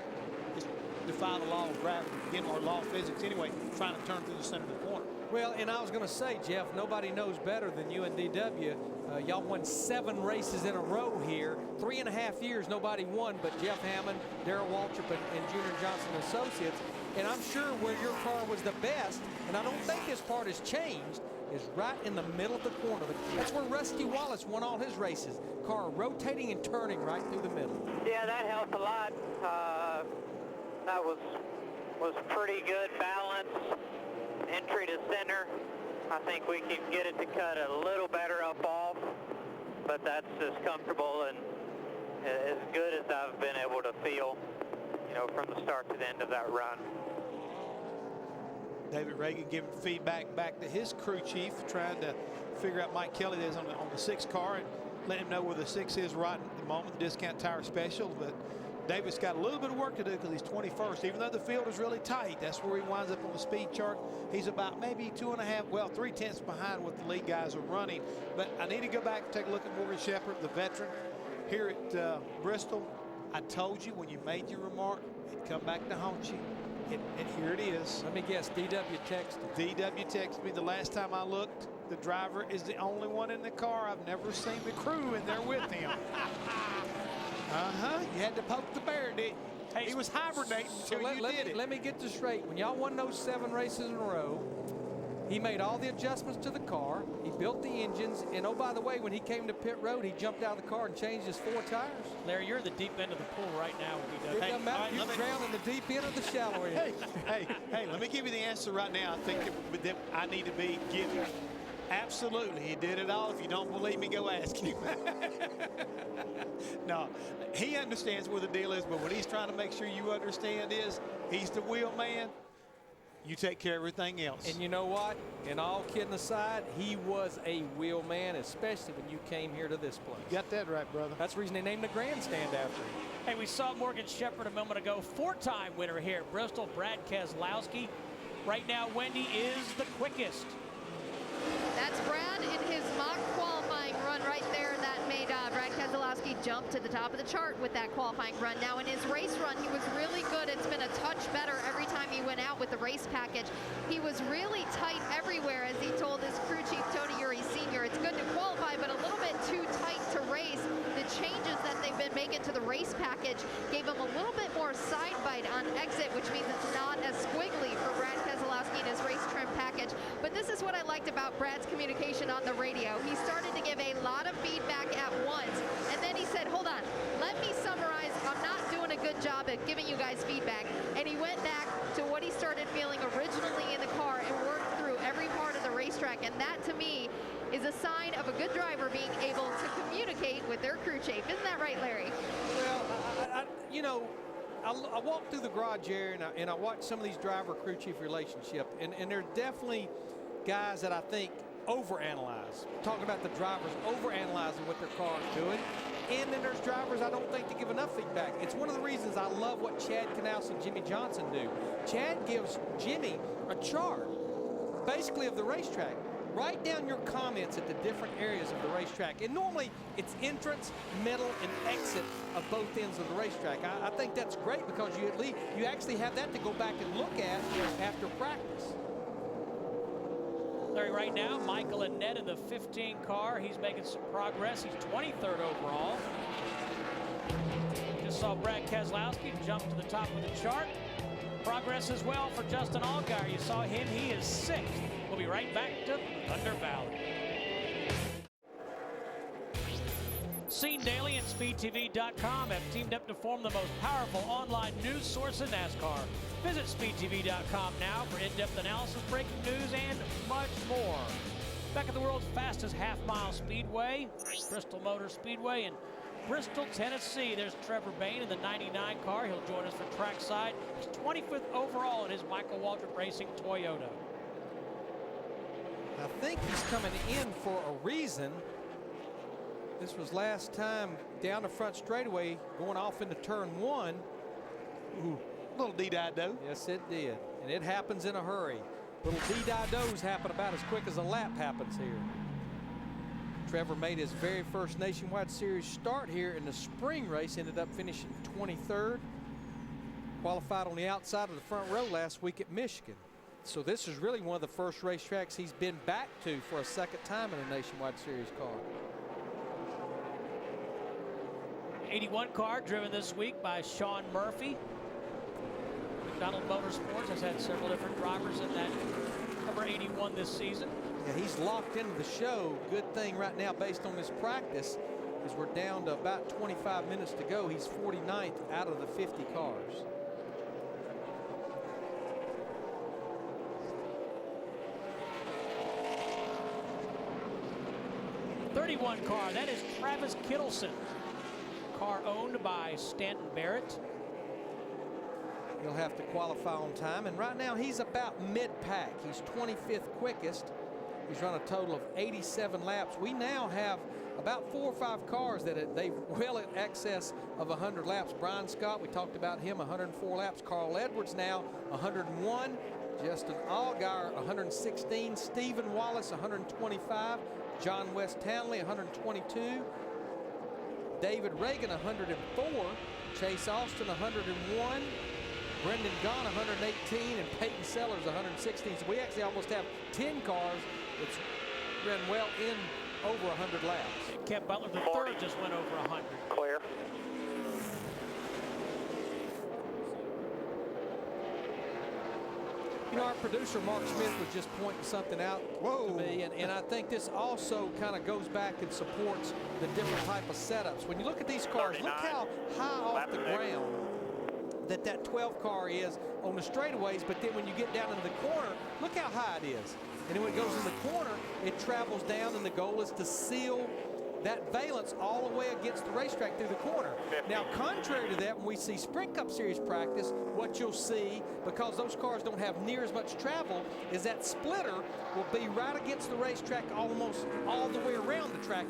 is defy the law of gravity, again, or law of physics anyway, trying to turn through the center of the corner. Well, and I was going to say, Jeff, nobody knows better than you and DW. Y'all won 7 races in a row here. 3.5 years nobody won but Jeff Hammond, Darrell Waltrip, and Junior Johnson Associates. And I'm sure where your car was the best, and I don't think this part has changed, is right in the middle of the corner. That's where Rusty Wallace won all his races. Car rotating and turning right through the middle. Yeah, that helped a lot. That was pretty good balance. Entry to center. I think we can get it to cut a little better up off, but that's as comfortable and as good as I've been able to feel, you know, from the start to the end of that run. David Reagan giving feedback back to his crew chief, trying to figure out Mike Kelly is on the 6 car and let him know where the 6 is right at the moment, the discount tire special. But David's got a little bit of work to do because he's 21st. Even though the field is really tight, that's where he winds up on the speed chart. He's about maybe 2.5, well, 3/10 behind what the lead guys are running. But I need to go back and take a look at Morgan Shepherd, the veteran here at Bristol. I told you when you made your remark, it'd come back to haunt you. And here it is. Let me guess, DW texted. DW texted me the last time I looked. The driver is the only one in the car. I've never seen the crew in there with him. You had to poke the bear, didn't you? Hey, he was hibernating until you did it. Let me get this straight. When y'all won those 7 races in a row, he made all the adjustments to the car. He built the engines. And, oh, by the way, when he came to pit road, he jumped out of the car and changed his 4 tires. Larry, you're in the deep end of the pool right now. It doesn't matter. You drown in the deep end of the shallow end. Hey, let me give you the answer right now. I think that I need to be giving. Absolutely, he did it all. If you don't believe me, go ask him. No, he understands where the deal is, but what he's trying to make sure you understand is he's the wheel man. You take care of everything else. And you know what? And all kidding aside, he was a wheel man, especially when you came here to this place. You got that right, brother. That's the reason they named the grandstand after him. Hey, we saw Morgan Shepherd a moment ago, 4-time winner here at Bristol, Brad Keselowski. Right now, Wendy is the quickest. That's Brad in his mock qualifying run right there. That made Brad Keselowski jump to the top of the chart with that qualifying run. Now in his race run, he was really good. It's been a touch better every time he went out with the race package. He was really tight everywhere, as he told his crew chief, Tony Uri Sr. It's good to qualify, but a little bit too tight to race. The changes that they've been making to the race package gave him a little bit more side bite on exit, which means it's not as squiggly for Brad Keselowski in his race trim package. But this is what I liked about Brad's communication on the radio. He started to give a lot of feedback at once, and then he said, hold on, let me summarize. I'm not doing a good job at giving you guys feedback. And he went back to what he started feeling originally in the car and worked through every part of the racetrack. And that, to me, is a sign of a good driver being able to communicate with their crew chief. Isn't that right, Larry? Well, I walked through the garage area and I watched some of these driver-crew chief relationship, and there's definitely guys that I think overanalyze. Talking about the drivers overanalyzing what their car is doing. And then there's drivers I don't think to give enough feedback. It's one of the reasons I love what Chad Knaus and Jimmy Johnson do. Chad gives Jimmy a chart, basically, of the racetrack. Write down your comments at the different areas of the racetrack. And normally it's entrance, middle, and exit of both ends of the racetrack. I think that's great because you actually have that to go back and look at after practice. Larry, right now, Michael and Ned in the 15 car. He's making some progress. He's 23rd overall. Just saw Brad Keselowski jump to the top of the chart. Progress as well for Justin Allgaier. You saw him. He is 6th. We'll be right back to Thunder Valley. Seen Daily and SpeedTV.com have teamed up to form the most powerful online news source in NASCAR. Visit SpeedTV.com now for in-depth analysis, breaking news, and much more. Back at the world's fastest half-mile speedway, Bristol Motor Speedway in Bristol, Tennessee. There's Trevor Bayne in the 99 car. He'll join us for trackside. He's 25th overall in his Michael Waltrip Racing Toyota. I think he's coming in for a reason. This was last time down the front straightaway, going off into turn 1. Ooh, little D-die-do. Yes, it did. And it happens in a hurry. Little D-die-dos happen about as quick as a lap happens here. Trevor made his very first Nationwide Series start here in the spring race, ended up finishing 23rd. Qualified on the outside of the front row last week at Michigan. So this is really one of the first racetracks he's been back to for a second time in a Nationwide Series car. 81 car driven this week by Sean Murphy. McDonald Motorsports has had several different drivers in that number 81 this season. Yeah, he's locked into the show. Good thing right now, based on this practice, is we're down to about 25 minutes to go. He's 49th out of the 50 cars. '31 car, that is Travis Kittleson. Car owned by Stanton Barrett. He'll have to qualify on time, and right now he's about mid-pack. He's 25th quickest. He's run a total of 87 laps. We now have about 4 or 5 cars that they well in excess of 100 laps. Brian Scott, we talked about him, 104 laps. Carl Edwards now 101. Justin Allgaier 116. Stephen Wallace 125. John West Townley 122. David Reagan 104. Chase Austin 101. Brendan Gaughan 118 and Peyton Sellers 116. So we actually almost have 10 cars that's ran well in over 100 laps. Kev Butler, the third, just went over 100. Clear. You know, our producer Mark Smith was just pointing something out to me, and I think this also kind of goes back and supports the different type of setups. When you look at these cars, look how high off the ground that 12 car is on the straightaways, but then when you get down into the corner, look how high it is. And then when it goes in the corner, it travels down, and the goal is to seal that valence all the way against the racetrack through the corner. Now, contrary to that, when we see Sprint Cup Series practice, what you'll see, because those cars don't have near as much travel, is that splitter will be right against the racetrack almost all the way around the track.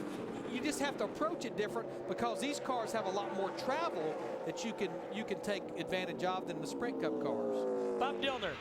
You just have to approach it different because these cars have a lot more travel that you can take advantage of than the Sprint Cup cars. Bob Dillner.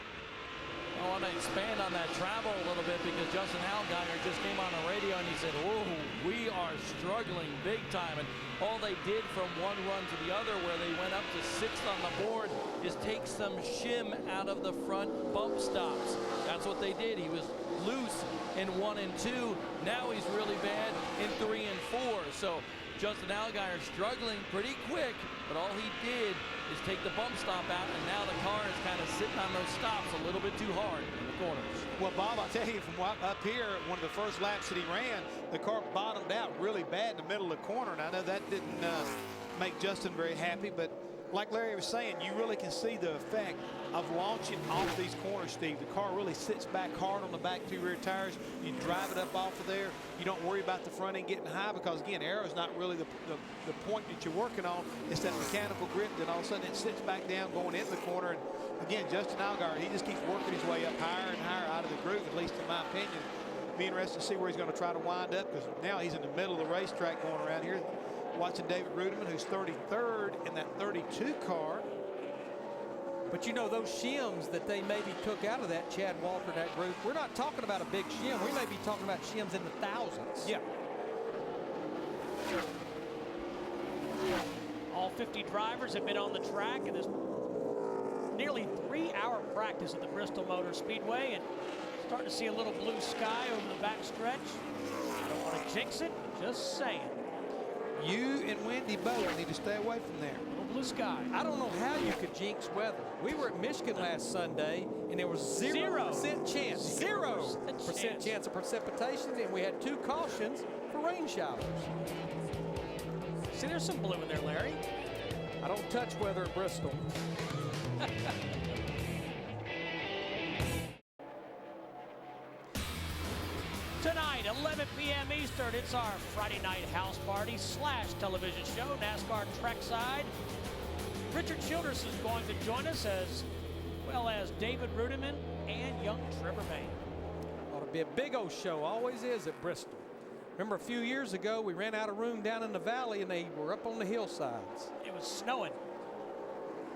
I want to expand on that travel a little bit because Justin Allgaier just came on the radio and he said, "Oh, we are struggling big time." And all they did from one run to the other, where they went up to 6th on the board, is take some shim out of the front bump stops. That's what they did. He was loose in 1 and 2. Now he's really bad in 3 and 4. So Justin Allgaier struggling pretty quick, but all he did is take the bump stop out, and now the car is kind of sitting on those stops a little bit too hard in the corners. Well, Bob, I'll tell you, from up here, one of the first laps that he ran, the car bottomed out really bad in the middle of the corner, and I know that didn't make Justin very happy, but like Larry was saying, you really can see the effect of launching off these corners, Steve. The car really sits back hard on the back 2 rear tires. You drive it up off of there. You don't worry about the front end getting high because, again, aero is not really the point that you're working on. It's that mechanical grip. Then all of a sudden it sits back down going into the corner. And, again, Justin Allgaier, he just keeps working his way up higher and higher out of the groove, at least in my opinion. Be interested to see where he's going to try to wind up because now he's in the middle of the racetrack going around here. Watching David Rudiman, who's 33rd in that 32 car. But you know, those shims that they maybe took out of that, Chad Walter, that group, we're not talking about a big shim. We may be talking about shims in the thousands. Yeah. All 50 drivers have been on the track in this nearly 3-hour practice at the Bristol Motor Speedway, and starting to see a little blue sky over the back stretch. I don't want to jinx it, just saying. You and Wendy both need to stay away from there. Little blue sky. I don't know how you could jinx weather. We were at Michigan last Sunday, and there was 0% chance. 0% chance of precipitation, and we had 2 cautions for rain showers. See, there's some blue in there, Larry. I don't touch weather at Bristol. Tonight, 11 p.m. Eastern, it's our Friday night house party / television show, NASCAR Trackside. Richard Childress is going to join us, as well as David Rudiman and young Trevor May. Ought to be a big old show. Always is at Bristol. Remember a few years ago, we ran out of room down in the valley, and they were up on the hillsides. It was snowing.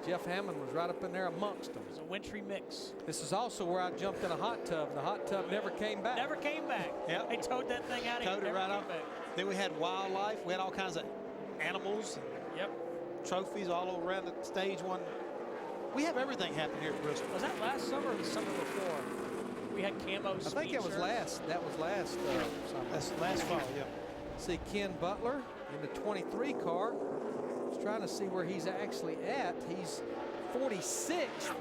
Jeff Hammond was right up in there amongst them. It was a wintry mix. This is also where I jumped in a hot tub. The hot tub never came back. Never came back. Yep. They towed that thing out of here. Towed it right off. Then we had wildlife. We had all kinds of animals. Yep. Trophies all around the stage one. We have everything happen here at Bristol. Was that last summer or the summer before? We had camo I think it was last. That was last summer. That's last fall, yeah. See Ken Butler in the 23 car. Just trying to see where he's actually at. He's 46th.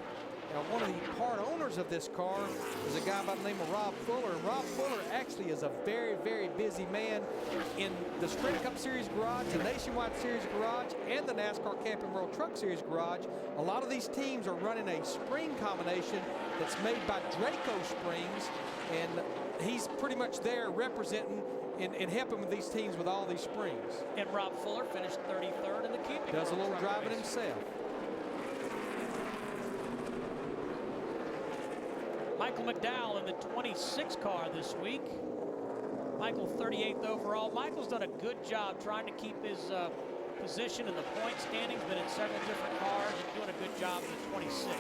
Now, one of the part owners of this car is a guy by the name of Rob Fuller. And Rob Fuller actually is a very, very busy man in the Sprint Cup Series garage, the Nationwide Series garage, and the NASCAR Camping World Truck Series garage. A lot of these teams are running a spring combination that's made by Draco Springs, and he's pretty much there representing and helping with these teams with all these springs. And Rob Fuller finished 33rd in the camping. Does a little truck driving race. himself. Michael McDowell in the 26 car this week. Michael 38th overall. Michael's done a good job trying to keep his position in the point standings, been in several different cars and doing a good job in the 26.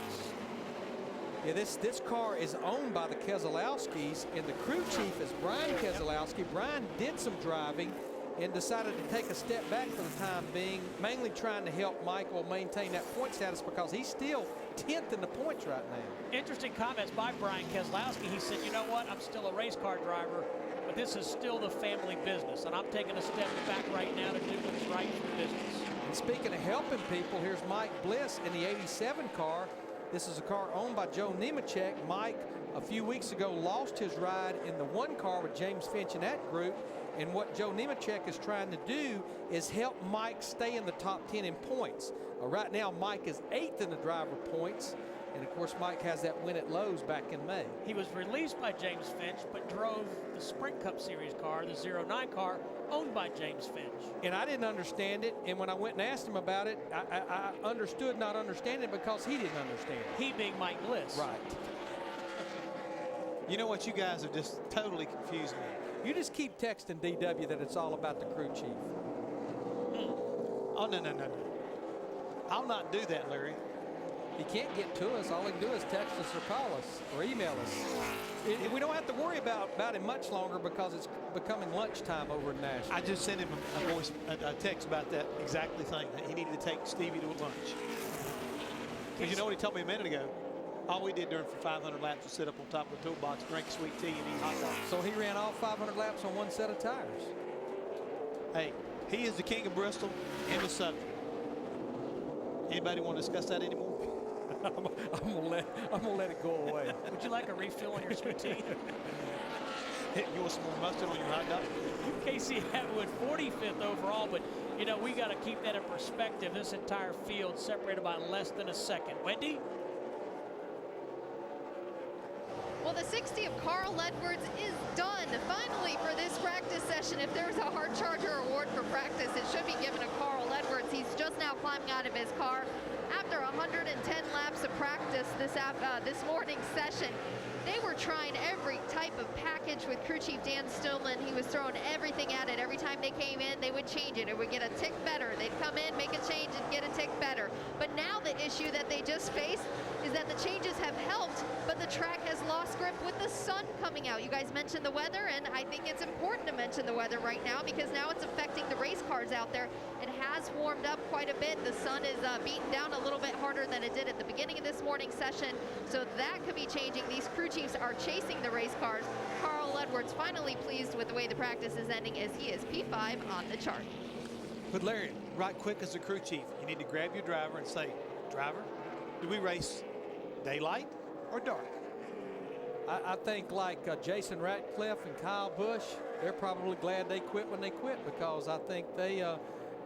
Yeah, this car is owned by the Keselowskis, and the crew chief is Brian Keselowski. Brian did some driving and decided to take a step back for the time being, mainly trying to help Michael maintain that point status because he's still 10th in the points right now. Interesting comments by Brian Keselowski. He said, you know what, I'm still a race car driver, but this is still the family business, and I'm taking a step back right now to do what's right for business. And speaking of helping people, here's Mike Bliss in the 87 car. This is a car owned by Joe Nemechek. Mike, a few weeks ago, lost his ride in the one car with James Finch in that group. And what Joe Nemechek is trying to do is help Mike stay in the top 10 in points. Right now, Mike is 8th in the driver points. And, of course, Mike has that win at Lowe's back in May. He was released by James Finch, but drove the Sprint Cup Series car, the 09 car, owned by James Finch. And I didn't understand it. And when I went and asked him about it, I understood not understanding it because he didn't understand it. He being Mike Bliss. Right. You know what? You guys have just totally confused me. You just keep texting DW that it's all about the crew chief. Oh, no. I'll not do that, Larry. He can't get to us. All he can do is text us or call us or email us. We don't have to worry about him much longer because it's becoming lunchtime over in Nashville. I just sent him a text about that exactly thing, that he needed to take Stevie to lunch. Because you know what he told me a minute ago? All we did during for 500 laps was sit up on top of the toolbox, drink sweet tea, and eat hot dogs. So he ran all 500 laps on one set of tires. Hey, he is the king of Bristol and the Southern. Anybody want to discuss that anymore? I'm gonna let it go away. Would you like a refill on your sweet tea? You want some more mustard on your hot dog? Casey Atwood, 45th overall, but you know, we got to keep that in perspective. This entire field separated by less than a second. Wendy? Well, the 60 of Carl Edwards is done finally for this practice session. If there's a hard charger award for practice, it should be given to Carl Edwards. He's just now climbing out of his car after 110 laps of practice this morning's session. They were trying every type of package with crew chief Dan Stillman. He was throwing everything at it. Every time they came in, they would change it. It would get a tick better. They'd come in, make a change, and get a tick better. But now the issue that they just faced is that the changes have helped, but the track has lost grip with the sun coming out. You guys mentioned the weather, and I think it's important to mention the weather right now because now it's affecting the race cars out there. It has warmed up quite a bit. The sun is beaten down a little bit harder than it did at the beginning of this morning's session, so that could be changing. These crew chiefs are chasing the race cars. Carl Edwards finally pleased with the way the practice is ending as he is P5 on the chart. But Larry, right quick as the crew chief, you need to grab your driver and say, driver, do we race daylight or dark? I think like Jason Ratcliffe and Kyle Busch, they're probably glad they quit when they quit because I think they're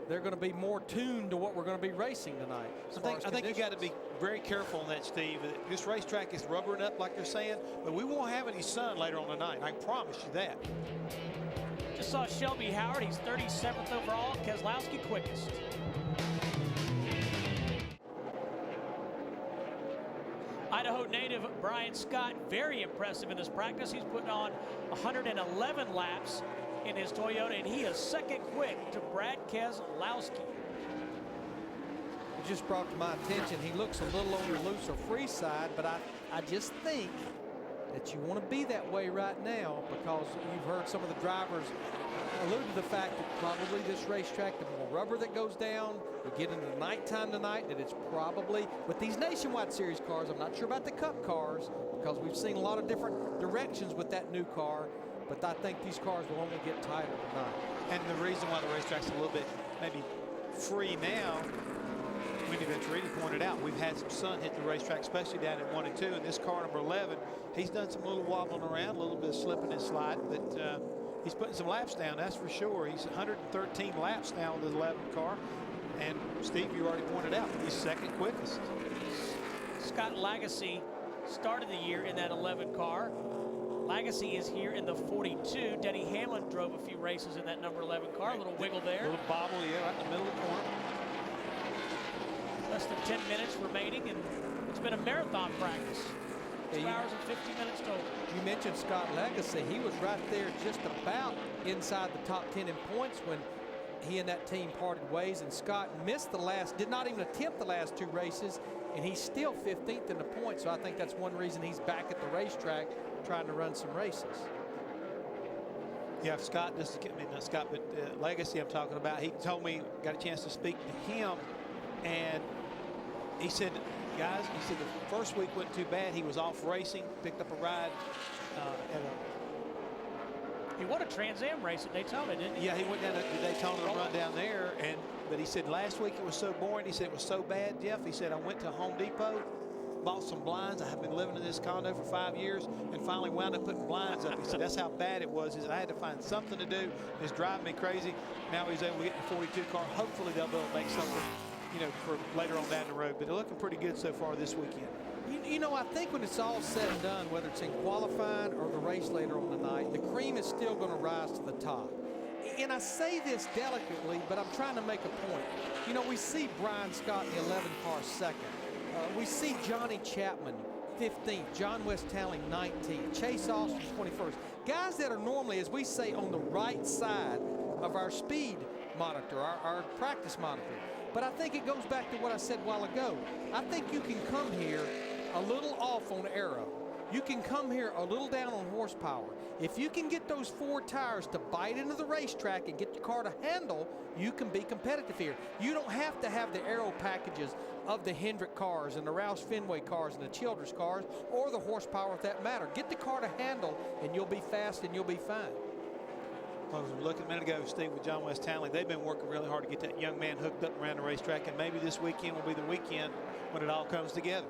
going to be more tuned to what we're going to be racing tonight. I think you got to be very careful on that, Steve. This racetrack is rubbering up like they're saying, but we won't have any sun later on tonight. I promise you that. Just saw Shelby Howard. He's 37th overall. Keselowski quickest. Idaho native Brian Scott, very impressive in this practice. He's putting on 111 laps in his Toyota, and he is second quick to Brad Keselowski. It just brought to my attention, he looks a little on the looser free side, but I just think that you want to be that way right now, because you've heard some of the drivers allude to the fact that probably this racetrack, the more rubber that goes down, we get into the nighttime tonight, that it's probably, with these Nationwide Series cars, I'm not sure about the Cup cars, because we've seen a lot of different directions with that new car, but I think these cars will only get tighter tonight. And the reason why the racetrack's a little bit maybe free now, Wendy Venturini pointed out, we've had some sun hit the racetrack, especially down in 1 and 2. And this car, number 11, he's done some little wobbling around, a little bit of slipping and sliding, but he's putting some laps down, that's for sure. He's 113 laps now with the 11 car. And Steve, you already pointed out, he's second quickest. Scott Lagasse started the year in that 11 car. Lagasse is here in the 42. Denny Hamlin drove a few races in that number 11 car. A little wiggle there. A little bobble, yeah, right in the middle of the corner. Less than 10 minutes remaining, and it's been a marathon practice. 2 hours and 50 minutes total. You mentioned Scott Lagasse. He was right there just about inside the top 10 in points when he and that team parted ways, and Scott missed the last, did not even attempt the last 2 races, and he's still 15th in the points. So I think that's one reason he's back at the racetrack trying to run some races. Yeah, Scott, just I mean, not Scott, but Lagasse I'm talking about, he told me, got a chance to speak to him, and he said, guys, he said the first week wasn't too bad. He was off racing, picked up a ride He won a Trans Am race at Daytona, didn't he? Yeah, he went down to Daytona and run down there, but he said last week it was so boring. He said it was so bad, Jeff. He said I went to Home Depot, bought some blinds. I have been living in this condo for 5 years and finally wound up putting blinds up. He said that's how bad it was. He said I had to find something to do. It's driving me crazy. Now he's able to get the 42 car. Hopefully they'll be able to make something, you know, for later on down the road. But they're looking pretty good so far this weekend. You know, I think when it's all said and done, whether it's in qualifying or the race later on the night, the cream is still going to rise to the top. And I say this delicately, but I'm trying to make a point. You know, we see Brian Scott in the 11 car second. We see Johnny Chapman 15th, John West Talley 19th, Chase Austin 21st. Guys that are normally, as we say, on the right side of our speed monitor, our practice monitor. But I think it goes back to what I said a while ago. I think you can come here a little off on aero. You can come here a little down on horsepower. If you can get those 4 tires to bite into the racetrack and get your car to handle, you can be competitive here. You don't have to have the aero packages of the Hendrick cars and the Roush Fenway cars and the Childress cars, or the horsepower if that matter. Get the car to handle and you'll be fast and you'll be fine. Well, we were looking a minute ago, Steve, with John West Townley. They've been working really hard to get that young man hooked up around the racetrack, and maybe this weekend will be the weekend when it all comes together.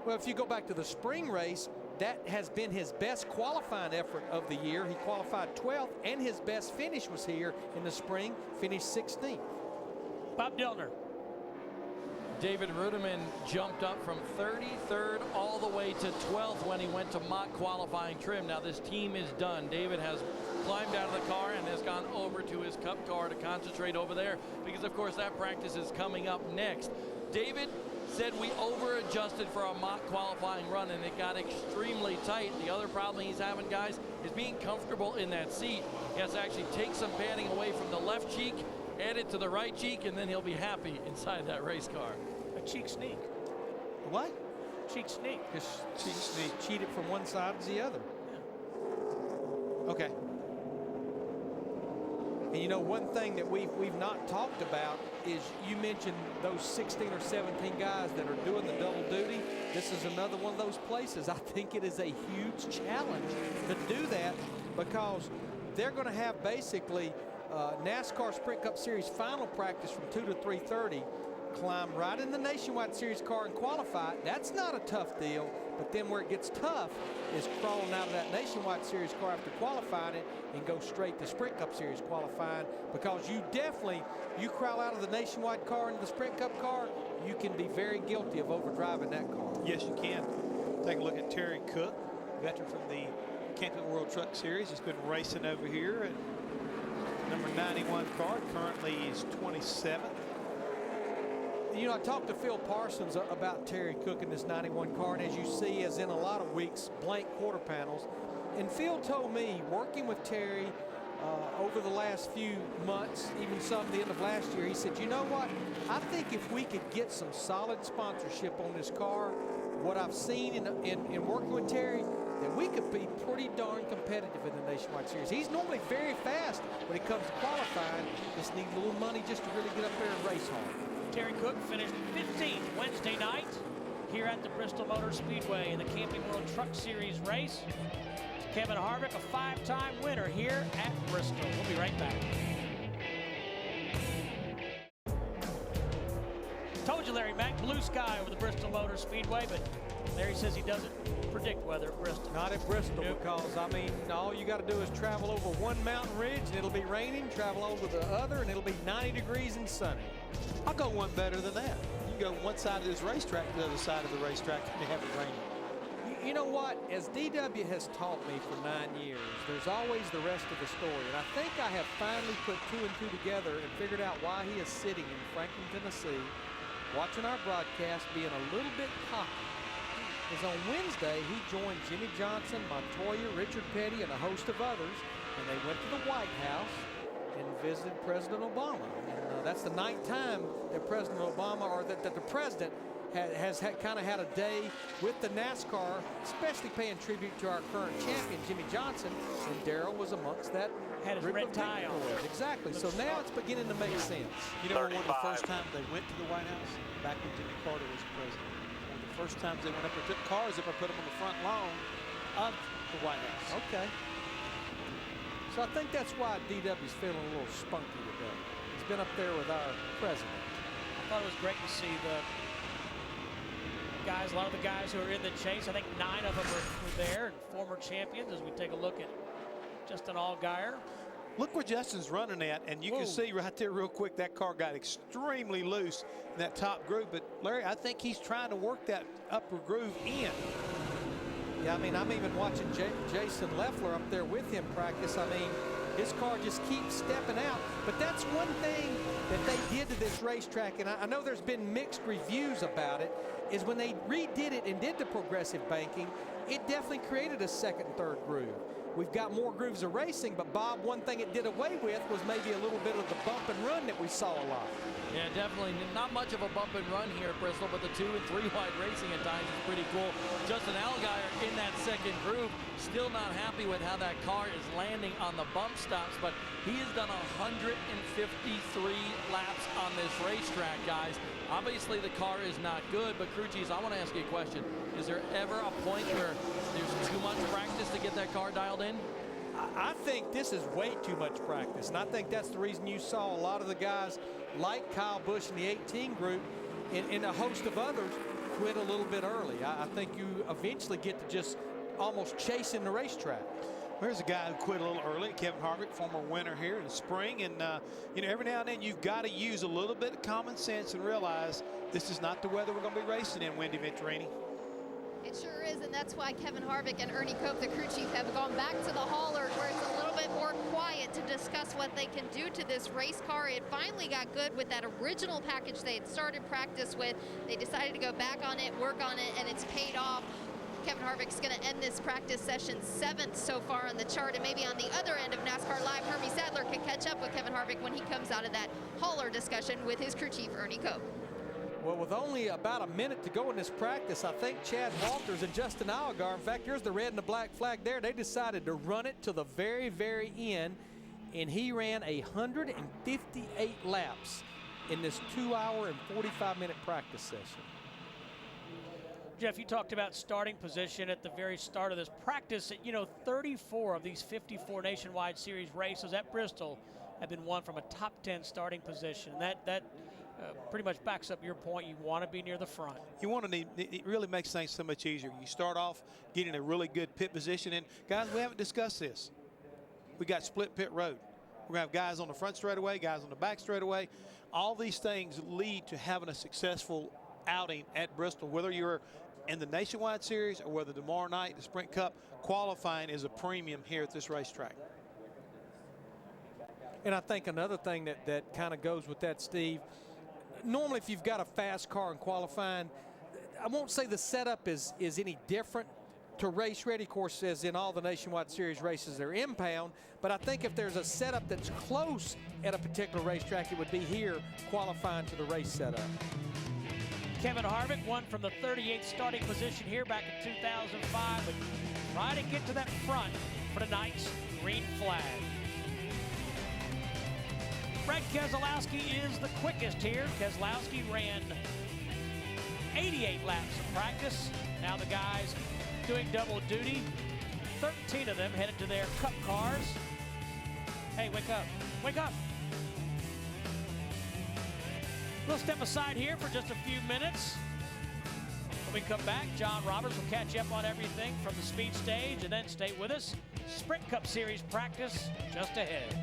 Well, if you go back to the spring race, that has been his best qualifying effort of the year. He qualified 12th, and his best finish was here in the spring, finished 16th. Bob Dillner. David Ruderman jumped up from 33rd all the way to 12th when he went to mock qualifying trim. Now this team is done. David has climbed out of the car and has gone over to his Cup car to concentrate over there because, of course, that practice is coming up next. David said we over-adjusted for a mock qualifying run and it got extremely tight. The other problem he's having, guys, is being comfortable in that seat. He has to actually take some padding away from the left cheek, add it to the right cheek, and then he'll be happy inside that race car. A cheek sneak. What? Cheek sneak. Just cheat it from one side to the other. Yeah. Okay. And you know, one thing that we've not talked about is you mentioned those 16 or 17 guys that are doing the double duty. This is another one of those places. I think it is a huge challenge to do that because they're going to have basically NASCAR Sprint Cup Series final practice from 2 to 3:30. Climb right in the Nationwide Series car and qualify. That's not a tough deal, but then where it gets tough is crawling out of that Nationwide Series car after qualifying it and go straight to Sprint Cup Series qualifying, because you crawl out of the Nationwide car into the Sprint Cup car, you can be very guilty of overdriving that car. Yes, you can. Take a look at Terry Cook, veteran from the Camping World Truck Series. He's been racing over here at number 91 car. Currently is 27th. You know, I talked to Phil Parsons about Terry Cook in this 91 car, and as you see, as in a lot of weeks, blank quarter panels. And Phil told me, working with Terry over the last few months, even some at the end of last year, he said, you know what? I think if we could get some solid sponsorship on this car, what I've seen in working with Terry, that we could be pretty darn competitive in the Nationwide Series. He's normally very fast when it comes to qualifying. Just need a little money just to really get up there and race hard. Terry Cook finished 15th Wednesday night here at the Bristol Motor Speedway in the Camping World Truck Series race. Kevin Harvick, a 5-time winner here at Bristol. We'll be right back. Told you, Larry Mack, blue sky over the Bristol Motor Speedway, but Larry says he doesn't predict weather at Bristol. Not at Bristol, Nope. because, I mean, all you got to do is travel over one mountain ridge and it'll be raining, travel over the other and it'll be 90 degrees and sunny. I'll go one better than that. You can go one side of this racetrack to the other side of the racetrack and have it raining. You know what? As DW has taught me for 9 years, there's always the rest of the story. And I think I have finally put 2 and 2 together and figured out why he is sitting in Franklin, Tennessee, watching our broadcast, being a little bit cocky. Is on Wednesday, he joined Jimmy Johnson, Montoya, Richard Petty, and a host of others, and they went to the White House and visited President Obama. And that's the 9th time that President Obama, or that the president, has kind of had a day with the NASCAR, especially paying tribute to our current champion, Jimmy Johnson, and Darrell was amongst that. Had his group red of tie on. victors. Exactly. So now it's beginning to make sense. You know, one of the first times they went to the White House, back when Jimmy Carter was president, one of the first times they went up there, took cars up and put them on the front lawn of the White House. Okay. So I think that's why DW's feeling a little spunky today. He's been up there with our president. I thought it was great to see the guys, a lot of the guys who are in the chase. I think 9 of them were there, and former champions, as we take a look at Justin Allgaier. Look where Justin's running at, and you can see right there real quick that car got extremely loose in that top groove. But Larry, I think he's trying to work that upper groove in. Yeah, I mean, I'm even watching Jason Leffler up there with him practice. I mean, his car just keeps stepping out. But that's one thing that they did to this racetrack, and I know there's been mixed reviews about it, is when they redid it and did the progressive banking, it definitely created a second and third groove. We've got more grooves of racing, but Bob, one thing it did away with was maybe a little bit of the bump and run that we saw a lot. Yeah, definitely not much of a bump and run here at Bristol, but the 2 and 3 wide racing at times is pretty cool. Justin Allgaier in that second groove, still not happy with how that car is landing on the bump stops, but he has done 153 laps on this racetrack, guys. Obviously the car is not good, but crew chiefs, I want to ask you a question. Is there ever a point where there's too much practice to get that car dialed in? I think this is way too much practice, and I think that's the reason you saw a lot of the guys like Kyle Busch in the 18 group and a host of others quit a little bit early. I think you eventually get to just almost chasing the racetrack. There's a guy who quit a little early, Kevin Harvick, former winner here in the spring. And, you know, every now and then you've got to use a little bit of common sense and realize this is not the weather we're going to be racing in, Wendy Venturini. It sure is, and that's why Kevin Harvick and Ernie Cope, the crew chief, have gone back to the hauler where it's a little bit more quiet to discuss what they can do to this race car. It finally got good with that original package they had started practice with. They decided to go back on it, work on it, and it's paid off. Kevin Harvick's going to end this practice session 7th so far on the chart, and maybe on the other end of NASCAR Live, Hermie Sadler can catch up with Kevin Harvick when he comes out of that hauler discussion with his crew chief, Ernie Cope. Well, with only about a minute to go in this practice, I think Chad Walters and Justin Allgaier, in fact, here's the red and the black flag there, they decided to run it to the very, very end, and he ran 158 laps in this 2-hour and 45-minute practice session. Jeff, you talked about starting position at the very start of this practice. You know, 34 of these 54 Nationwide Series races at Bristol have been won from a top 10 starting position. That pretty much backs up your point. You want to be near the front. You want to it really makes things so much easier. You start off getting a really good pit position. And guys, we haven't discussed this. We got split pit road. We're going to have guys on the front straightaway, guys on the back straightaway. All these things lead to having a successful outing at Bristol, whether you're in the Nationwide Series or whether tomorrow night the Sprint Cup, qualifying is a premium here at this racetrack. And I think another thing that kind of goes with that, Steve, normally if you've got a fast car in qualifying, I won't say the setup is any different to race ready. Of course, as in all the Nationwide Series races, they're impound. But I think if there's a setup that's close at a particular racetrack, it would be here qualifying to the race setup. Kevin Harvick won from the 38th starting position here back in 2005, but try to get to that front for tonight's green flag. Brad Keselowski is the quickest here. Keselowski ran 88 laps of practice. Now the guys doing double duty. 13 of them headed to their cup cars. Hey, wake up. Wake up. We'll step aside here for just a few minutes. When we come back, John Roberts will catch you up on everything from the speed stage, and then stay with us. Sprint Cup Series practice just ahead.